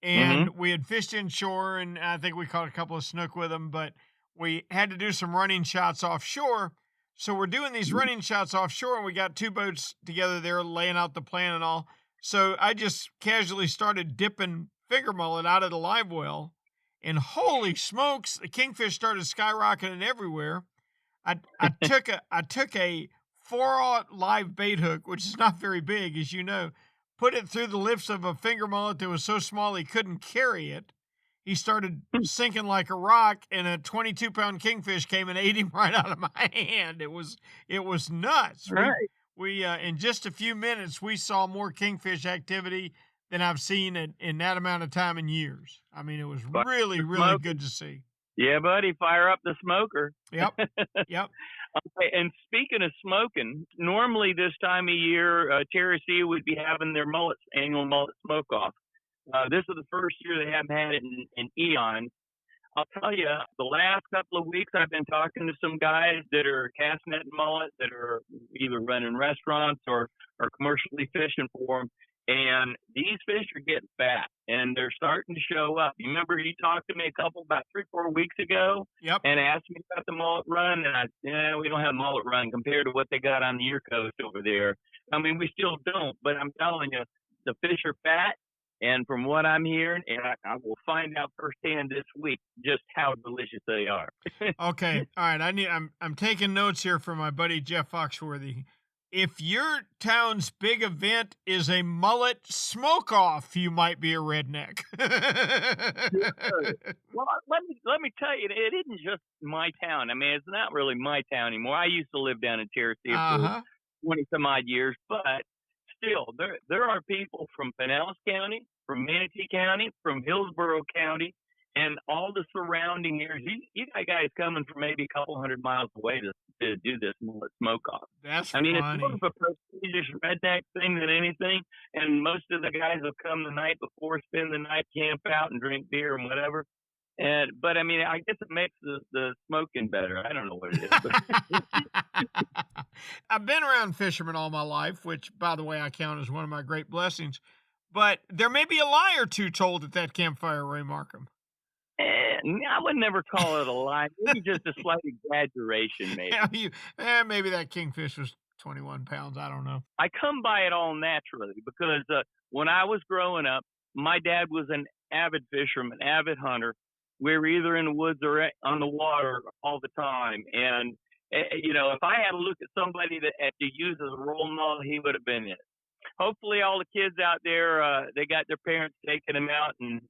A: and we had fished inshore, and I think we caught a couple of snook with them, but we had to do some running shots offshore. So we're doing these running shots offshore, and we got two boats together there laying out the plan and all. So I just casually started dipping finger mullet out of the live well, and holy smokes, the kingfish started skyrocketing everywhere. I took a 4/0 live bait hook, which is not very big, as you know, put it through the lips of a finger mullet that was so small he couldn't carry it. He started sinking like a rock, and a 22-pound kingfish came and ate him right out of my hand. It was nuts.
H: Right.
A: We in just a few minutes, we saw more kingfish activity than I've seen in that amount of time in years. I mean, it was really, really good to see.
H: Yeah, buddy, fire up the smoker.
A: Yep.
H: Okay, and speaking of smoking, normally this time of year, Tennessee would be having their annual mullet smoke-off. This is the first year they haven't had it in eons. I'll tell you, the last couple of weeks I've been talking to some guys that are cast net mullet that are either running restaurants or commercially fishing for them. And these fish are getting fat, and they're starting to show up. You remember you talked to me about 3-4 weeks ago and asked me about the mullet run, and we don't have mullet run compared to what they got on the Ear Coast over there. I mean, we still don't, but I'm telling you, the fish are fat, and from what I'm hearing, and I will find out firsthand this week just how delicious they are.
A: Okay, all right. I'm taking notes here from my buddy Jeff Foxworthy. If your town's big event is a mullet smoke-off, you might be a redneck.
H: Well, let me tell you, it isn't just my town. I mean, it's not really my town anymore. I used to live down in Tennessee for 20-some-odd years, but still, there are people from Pinellas County, from Manatee County, from Hillsborough County, and all the surrounding areas. You got guys coming from maybe a couple hundred miles away to do this mullet smoke-off.
A: That's
H: I mean,
A: funny.
H: It's more of a prestigious redneck thing than anything, and most of the guys will come the night before, spend the night, camp out, and drink beer and whatever. But, I mean, I guess it makes the smoking better. I don't know what it is. But.
A: I've been around fishermen all my life, which, by the way, I count as one of my great blessings. But there may be a lie or two told at that campfire, Ray Markham.
H: I would never call it a lie. Maybe just a slight exaggeration, maybe.
A: Maybe that kingfish was 21 pounds. I don't know.
H: I come by it all naturally because when I was growing up, my dad was an avid fisherman, avid hunter. We were either in the woods or on the water all the time. And, if I had to look at somebody that had to use as a role model, he would have been it. Hopefully all the kids out there, they got their parents taking them out and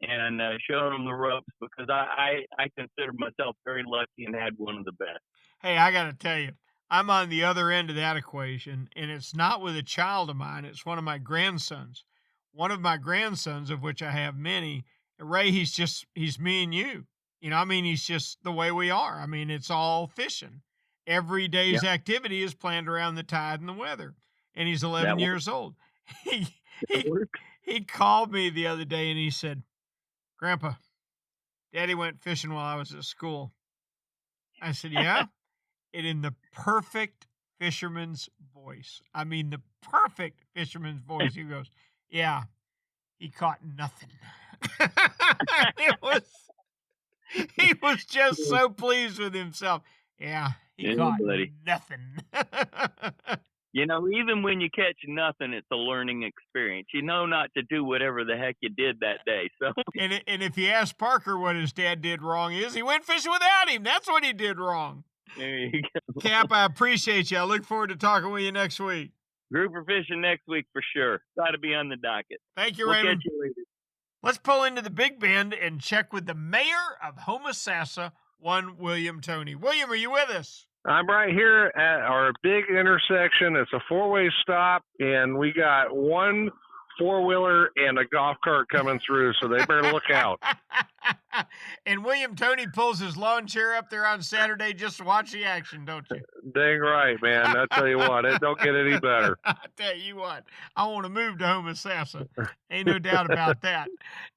H: showing them the ropes, because I consider myself very lucky and had one of the best.
A: Hey, I got to tell you, I'm on the other end of that equation, and it's not with a child of mine. It's one of my grandsons. One of my grandsons, of which I have many, Ray, he's me and you. He's just the way we are. I mean, it's all fishing. Every day's activity is planned around the tide and the weather. And he's 11 years old. He called me the other day and he said, "Grandpa, Daddy went fishing while I was at school." I said, "Yeah?" And in the perfect fisherman's voice. I mean, the perfect fisherman's voice. He goes, "Yeah, he caught nothing." He was just so pleased with himself. Yeah, he caught nothing.
H: Even when you catch nothing, it's a learning experience. You know not to do whatever the heck you did that day. So,
A: and if you ask Parker what his dad did wrong, he went fishing without him. That's what he did wrong.
H: There you go.
A: Cap, I appreciate you. I look forward to talking with you next week.
H: Grouper fishing next week for sure. Got to be on the docket.
A: Thank you,
H: we'll
A: Raymond.
H: Catch you later.
A: Let's pull into the Big Bend and check with the mayor of Homosassa, one William Toney. William, are you with us?
J: I'm right here at our big intersection. It's a four-way stop, and we got one 4-wheeler and a golf cart coming through, so they better look out.
A: And William Tony pulls his lawn chair up there on Saturday just to watch the action, don't you?
J: Dang right, man. I tell you what, it don't get any better.
A: I tell you what, I want to move to Homosassa. Ain't no doubt about that.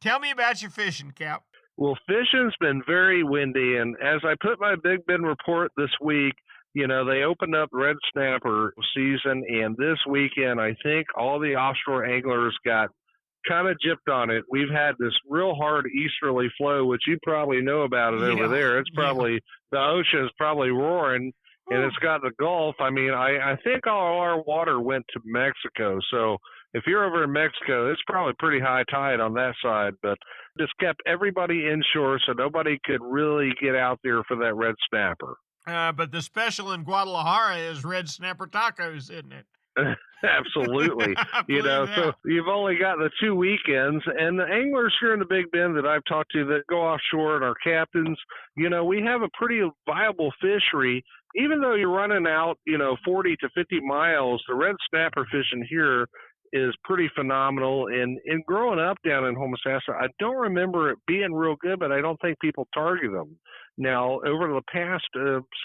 A: Tell me about your fishing, Cap.
J: Well, fishing's been very windy, and as I put my Big Bend report this week, you know, they opened up red snapper season, and this weekend I think all the offshore anglers got kind of gypped on it. We've had this real hard easterly flow, which you probably know about it over there. It's probably, the ocean is probably roaring, and it's got the Gulf. I mean, I think all our water went to Mexico. So if you're over in Mexico, it's probably pretty high tide on that side, but just kept everybody inshore so nobody could really get out there for that red snapper.
A: But the special in Guadalajara is red snapper tacos, isn't it?
J: Absolutely. You know, so you've only got the 2 weekends, and the anglers here in the Big Bend that I've talked to that go offshore and our captains, you know, we have a pretty viable fishery. Even though you're running out, you know, 40 to 50 miles, the red snapper fishing here is pretty phenomenal. And growing up down in Homosassa, I don't remember it being real good, but I don't think people target them. Now, over the past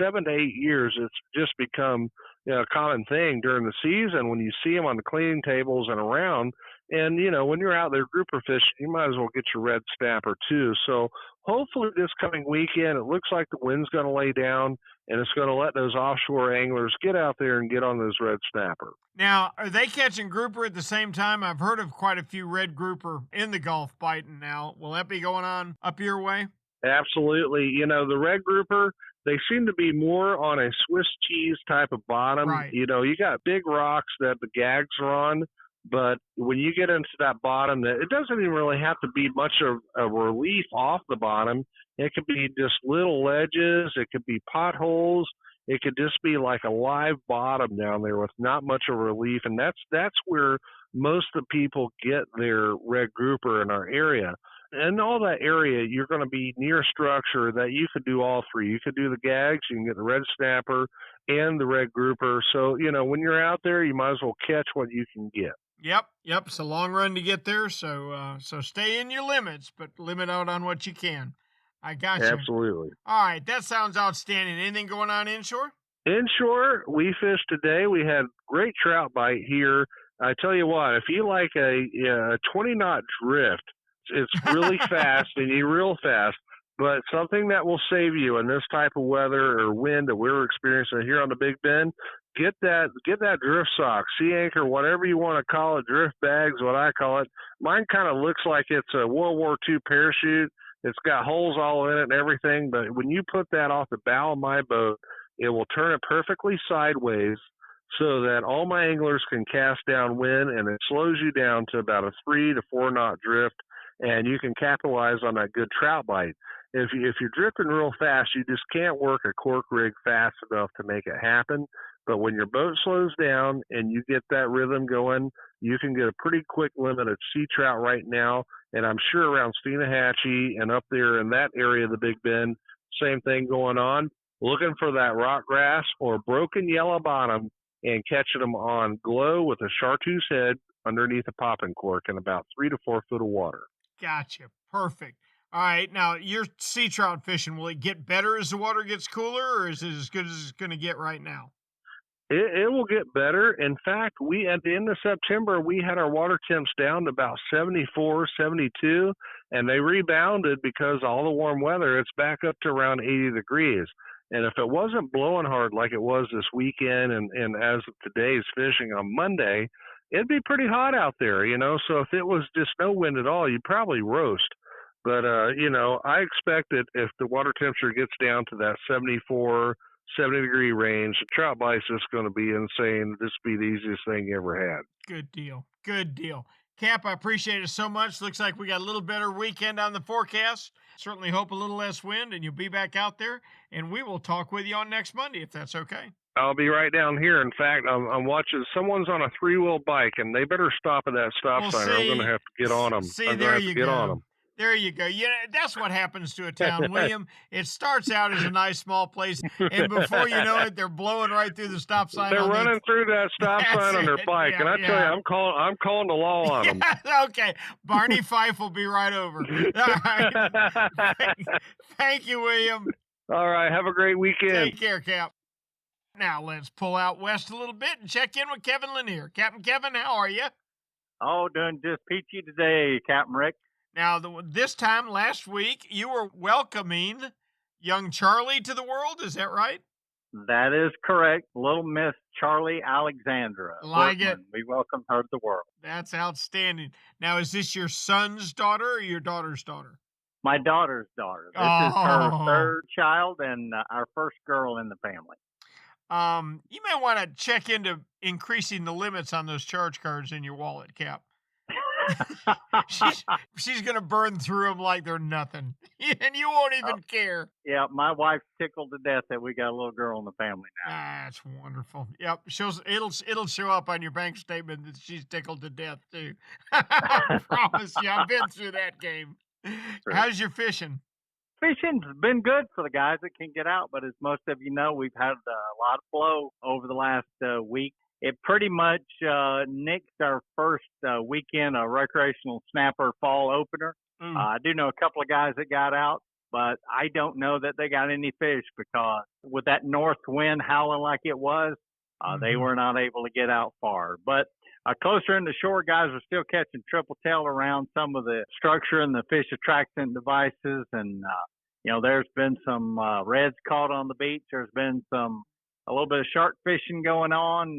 J: 7 to 8 years, it's just become a common thing during the season when you see them on the cleaning tables and around. And, you know, when you're out there grouper fishing, you might as well get your red snapper too. So hopefully this coming weekend, it looks like the wind's going to lay down and it's going to let those offshore anglers get out there and get on those red snapper.
A: Now, are they catching grouper at the same time? I've heard of quite a few red grouper in the Gulf biting now. Will that be going on up your way?
J: Absolutely. You know, the red grouper, they seem to be more on a Swiss cheese type of bottom.
A: Right.
J: You know, you got big rocks that the gags are on, but when you get into that bottom, it doesn't even really have to be much of a relief off the bottom. It could be just little ledges. It could be potholes. It could just be like a live bottom down there with not much of relief. And that's where most of the people get their red grouper in our area. In all that area, you're going to be near structure that you could do all three. You could do the gags, you can get the red snapper and the red grouper. So, you know, when you're out there, you might as well catch what you can get.
A: Yep. It's a long run to get there, so stay in your limits, but limit out on what you can. I got you.
J: Absolutely.
A: All right, that sounds outstanding. Anything going on inshore?
J: Inshore, we fished today. We had great trout bite here. I tell you what, if you like a 20-knot drift, it's really fast and you reel fast, but something that will save you in this type of weather or wind that we're experiencing here on the Big Bend, get that drift sock, sea anchor, whatever you want to call it, drift bags, what I call it. Mine kind of looks like it's a World War II parachute. It's got holes all in it and everything, but when you put that off the bow of my boat, it will turn it perfectly sideways so that all my anglers can cast downwind, and it slows you down to about a 3 to 4 knot drift, and you can capitalize on that good trout bite. If you're drifting real fast, you just can't work a cork rig fast enough to make it happen. But when your boat slows down and you get that rhythm going, you can get a pretty quick limit of sea trout right now. And I'm sure around Steenahatchee and up there in that area of the Big Bend, same thing going on. Looking for that rock grass or broken yellow bottom and catching them on glow with a chartreuse head underneath a popping cork in about 3 to 4 foot of water.
A: Gotcha. Perfect. All right. Now, your sea trout fishing, will it get better as the water gets cooler, or is it as good as it's going to get right now?
J: It will get better. In fact, at the end of September, we had our water temps down to about 74, 72, and they rebounded because all the warm weather. It's back up to around 80 degrees. And if it wasn't blowing hard like it was this weekend and as of today's fishing on Monday, it'd be pretty hot out there, you know. So if it was just no wind at all, you'd probably roast. But, you know, I expect that if the water temperature gets down to that 74, 70-degree range, the trout bite's just going to be insane. This will be the easiest thing you ever had.
A: Good deal. Good deal. Cap, I appreciate it so much. Looks like we got a little better weekend on the forecast. Certainly hope a little less wind, and you'll be back out there. And we will talk with you on next Monday, if that's okay.
J: I'll be right down here. In fact, I'm watching someone's on a 3-wheel bike, and they better stop at that stop sign. I'm going to have to get on them.
A: See, there you go. There you go. You know, that's what happens to a town, William. It starts out as a nice small place, and before you know it, they're blowing right through the stop sign.
J: They're running through that stop sign on their bike,
A: Yeah,
J: and I tell you, I'm calling the law on them.
A: Okay, Barney Fife will be right over. All right. Thank you, William.
J: All right, have a great weekend.
A: Take care, Cap. Now let's pull out west a little bit and check in with Kevin Lanier. Captain Kevin, how are you?
K: Oh, doing just peachy today, Captain Rick.
A: Now, this time last week, you were welcoming young Charlie to the world. Is that right?
K: That is correct. Little Miss Charlie Alexandra.
A: Like
K: Sportsman. We welcome her to the world.
A: That's outstanding. Now, is this your son's daughter or your daughter's daughter?
K: My daughter's daughter. This is her third child and our first girl in the family.
A: You may want to check into increasing the limits on those charge cards in your wallet, Cap. she's going to burn through them like they're nothing, and you won't even care.
K: Yeah, my wife's tickled to death that we got a little girl in the family now.
A: That's wonderful. Yep, it'll show up on your bank statement that she's tickled to death too. I promise you, I've been through that game. True. How's your fishing?
K: Fishing's been good for the guys that can get out, but as most of you know, we've had a lot of flow over the last week. It pretty much nixed our first weekend recreational snapper fall opener. I do know a couple of guys that got out, but I don't know that they got any fish because with that north wind howling like it was, they were not able to get out far. But closer in the shore, guys are still catching triple tail around some of the structure and the fish attractant devices. And, there's been some reds caught on the beach. There's been a little bit of shark fishing going on.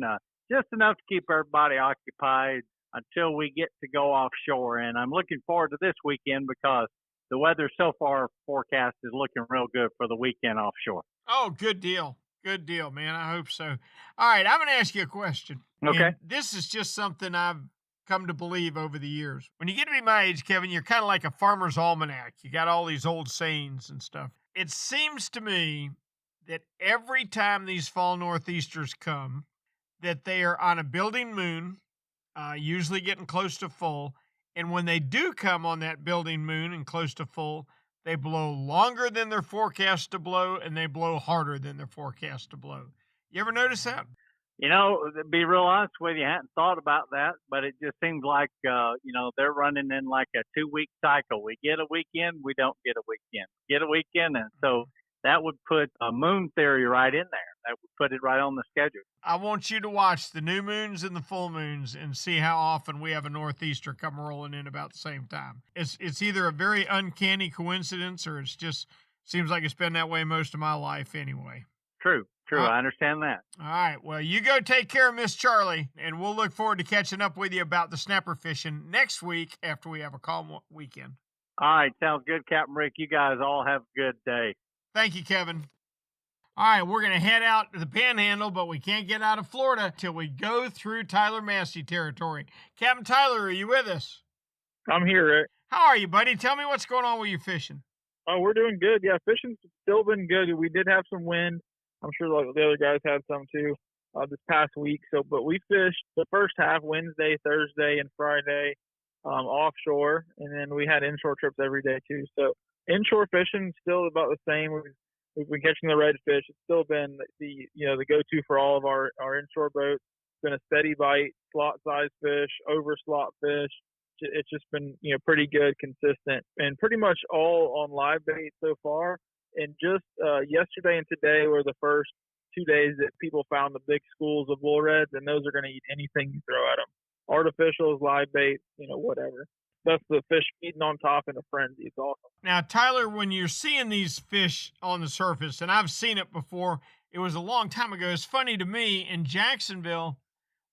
K: Just enough to keep everybody occupied until we get to go offshore. And I'm looking forward to this weekend because the weather so far forecast is looking real good for the weekend offshore.
A: Oh, good deal. Good deal, man. I hope so. All right, I'm going to ask you a question.
K: Okay.
A: And this is just something I've come to believe over the years. When you get to be my age, Kevin, you're kind of like a farmer's almanac. You got all these old sayings and stuff. It seems to me that every time these fall northeasters come, that they are on a building moon, usually getting close to full. And when they do come on that building moon and close to full, they blow longer than they're forecast to blow, and they blow harder than they're forecast to blow. You ever notice that?
K: To be real honest with you, I hadn't thought about that, but it just seems like, they're running in like a 2-week cycle. We get a weekend, we don't get a weekend. Get a weekend, and so that would put a moon theory right in there. That would put it right on the schedule.
A: I want you to watch the new moons and the full moons and see how often we have a northeaster come rolling in about the same time. It's either a very uncanny coincidence or it's just seems like it's been that way most of my life anyway.
K: True. I understand that.
A: All right. Well, you go take care of Miss Charlie, and we'll look forward to catching up with you about the snapper fishing next week after we have a calm weekend.
K: All right. Sounds good, Captain Rick. You guys all have a good day.
A: Thank you, Kevin. All right, we're going to head out to the Panhandle, but we can't get out of Florida till we go through Tyler Massey territory. Captain Tyler, are you with us?
L: I'm here, Rick.
A: How are you, buddy? Tell me what's going on with your fishing.
L: Oh, we're doing good. Yeah, fishing's still been good. We did have some wind. I'm sure the other guys had some too this past week. But we fished the first half Wednesday, Thursday, and Friday offshore, and then we had inshore trips every day too. So inshore fishing still about the same. We've been catching the redfish. It's still been the go-to for all of our inshore boats. It's been a steady bite, slot-sized fish, over slot fish. It's just been pretty good, consistent, and pretty much all on live bait so far. And just yesterday and today were the first 2 days that people found the big schools of bull reds, and those are going to eat anything you throw at them. Artificials, live bait, whatever. That's the fish feeding on top in a frenzy. It's awesome.
A: Now, Tyler, when you're seeing these fish on the surface, and I've seen it before, it was a long time ago. It's funny to me, in Jacksonville,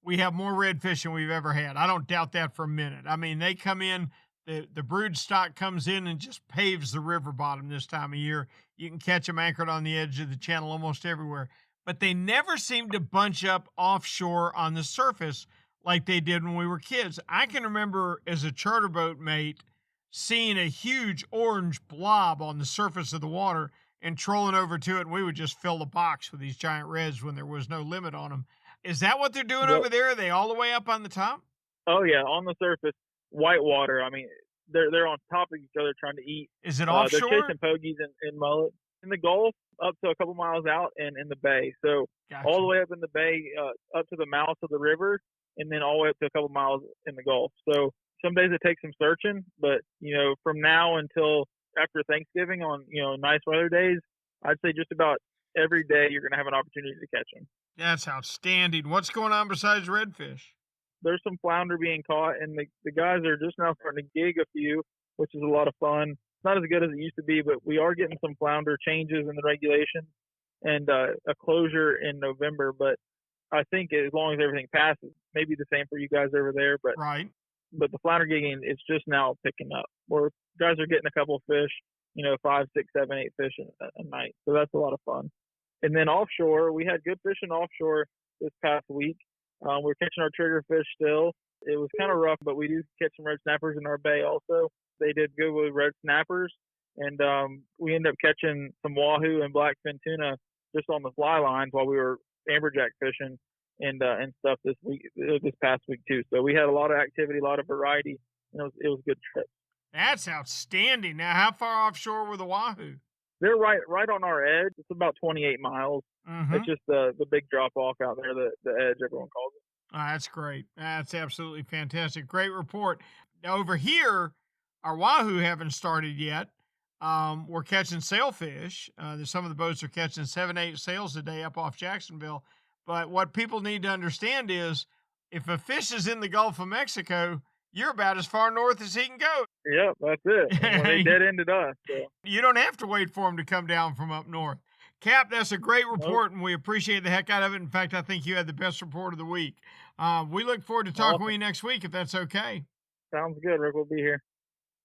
A: we have more redfish than we've ever had. I don't doubt that for a minute. I mean, they come in, the brood stock comes in and just paves the river bottom this time of year. You can catch them anchored on the edge of the channel almost everywhere. But they never seem to bunch up offshore on the surface like they did when we were kids. I can remember as a charter boat mate seeing a huge orange blob on the surface of the water and trolling over to it, and we would just fill the box with these giant reds when there was no limit on them. Is that what they're doing over there? Are they all the way up on the top?
L: Oh, yeah, on the surface. Whitewater, I mean, they're on top of each other trying to eat.
A: Is it offshore?
L: They're chasing pogies and mullet in the Gulf up to a couple miles out and in the bay. So
A: Gotcha.
L: all the way up in the bay, up to the mouth of the river, and then all the way up to a couple miles in the Gulf. So some days it takes some searching, but from now until after Thanksgiving on nice weather days, I'd say just about every day you're going to have an opportunity to catch them.
A: That's outstanding. What's going on besides redfish?
L: There's some flounder being caught, and the guys are just now starting to gig a few, which is a lot of fun. It's not as good as it used to be, but we are getting some flounder changes in the regulations and a closure in November. But I think as long as everything passes, maybe the same for you guys over there. But
A: right.
L: But the flounder gigging, it's just now picking up. Where guys are getting a couple fish, 5, 6, 7, 8 fish a night. So that's a lot of fun. And then offshore, we had good fishing offshore this past week. We're catching our triggerfish still. It was kind of rough, but we do catch some red snappers in our bay also. They did good with red snappers, and we ended up catching some wahoo and blackfin tuna just on the fly lines while we were amberjack fishing and stuff this past week too. So we had a lot of activity, a lot of variety, and it was a good trip.
A: That's outstanding. Now, how far offshore were the wahoo?
L: They're right on our edge. It's about 28 miles.
A: Mm-hmm.
L: It's just the big drop off out there, the edge, everyone calls it.
A: Oh, that's great. That's absolutely fantastic. Great report. Now, over here, our wahoo haven't started yet. We're catching sailfish. Some of the boats are catching 7, 8 sails a day up off Jacksonville. But what people need to understand is if a fish is in the Gulf of Mexico, you're about as far north as he can go.
L: Yep, that's it. Well, they dead-ended us. So.
A: You don't have to wait for him to come down from up north. Cap, that's a great report, and we appreciate the heck out of it. In fact, I think you had the best report of the week. We look forward to talking with you next week, if that's okay.
L: Sounds good, Rick. We'll be here.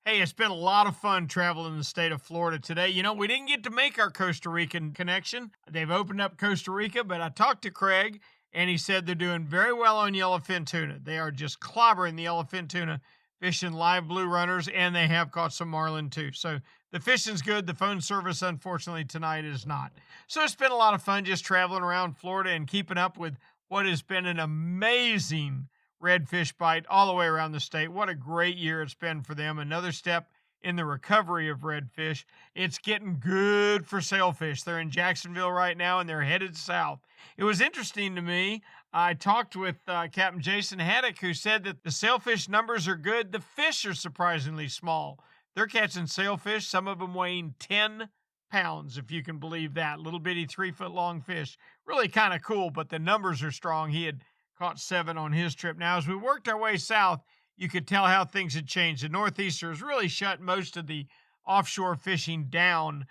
A: Hey, it's been a lot of fun traveling the state of Florida today. We didn't get to make our Costa Rican connection. They've opened up Costa Rica, but I talked to Craig, and he said they're doing very well on yellowfin tuna. They are just clobbering the yellowfin tuna, fishing live blue runners, and they have caught some marlin too. So the fishing's good. The phone service, unfortunately, tonight is not. So it's been a lot of fun just traveling around Florida and keeping up with what has been an amazing redfish bite all the way around the state. What a great year it's been for them. Another step in the recovery of redfish. It's getting good for sailfish. They're in Jacksonville right now, and they're headed south. It was interesting to me. I talked with Captain Jason Haddock, who said that the sailfish numbers are good. The fish are surprisingly small. They're catching sailfish, some of them weighing 10 pounds, if you can believe that. Little bitty 3-foot-long fish. Really kind of cool, but the numbers are strong. He had caught 7 on his trip. Now, as we worked our way south, you could tell how things had changed. The northeasters really shut most of the offshore fishing down,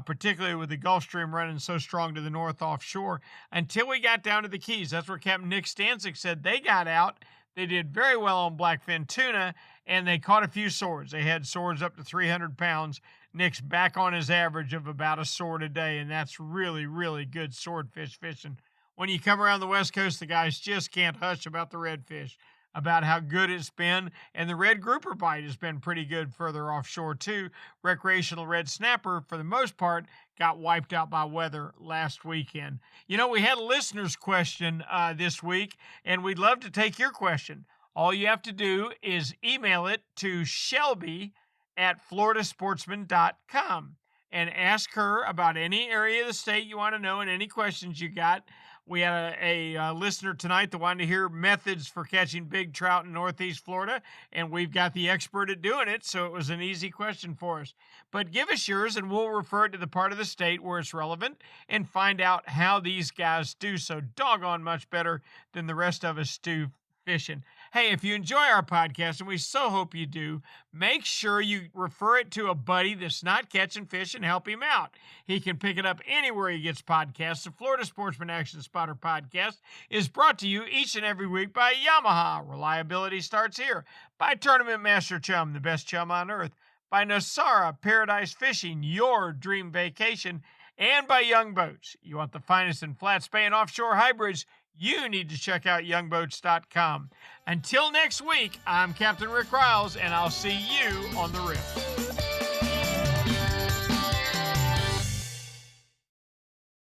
A: particularly with the Gulf Stream running so strong to the north offshore, until we got down to the Keys. That's where Captain Nick Stancic said they got out. They did very well on blackfin tuna, and they caught a few swords. They had swords up to 300 pounds. Nick's back on his average of about a sword a day, and that's really, really good swordfish fishing. When you come around the West Coast, the guys just can't hush about the redfish, about how good it's been. And the red grouper bite has been pretty good further offshore, too. Recreational red snapper, for the most part, got wiped out by weather last weekend. We had a listener's question this week, and we'd love to take your question. All you have to do is email it to Shelby@floridasportsman.com and ask her about any area of the state you want to know and any questions you got. We had a listener tonight that wanted to hear methods for catching big trout in Northeast Florida, and we've got the expert at doing it, so it was an easy question for us. But give us yours, and we'll refer it to the part of the state where it's relevant and find out how these guys do so doggone much better than the rest of us do fishing. Hey, if you enjoy our podcast, and we so hope you do, make sure you refer it to a buddy that's not catching fish and help him out. He can pick it up anywhere he gets podcasts. The Florida Sportsman Action Spotter podcast is brought to you each and every week by Yamaha. Reliability starts here. By Tournament Master Chum, the best chum on earth. By Nosara, Paradise Fishing, your dream vacation. And by Young Boats. You want the finest in flat spay and offshore hybrids? You need to check out youngboats.com. Until next week, I'm Captain Rick Riles, and I'll see you on the riff.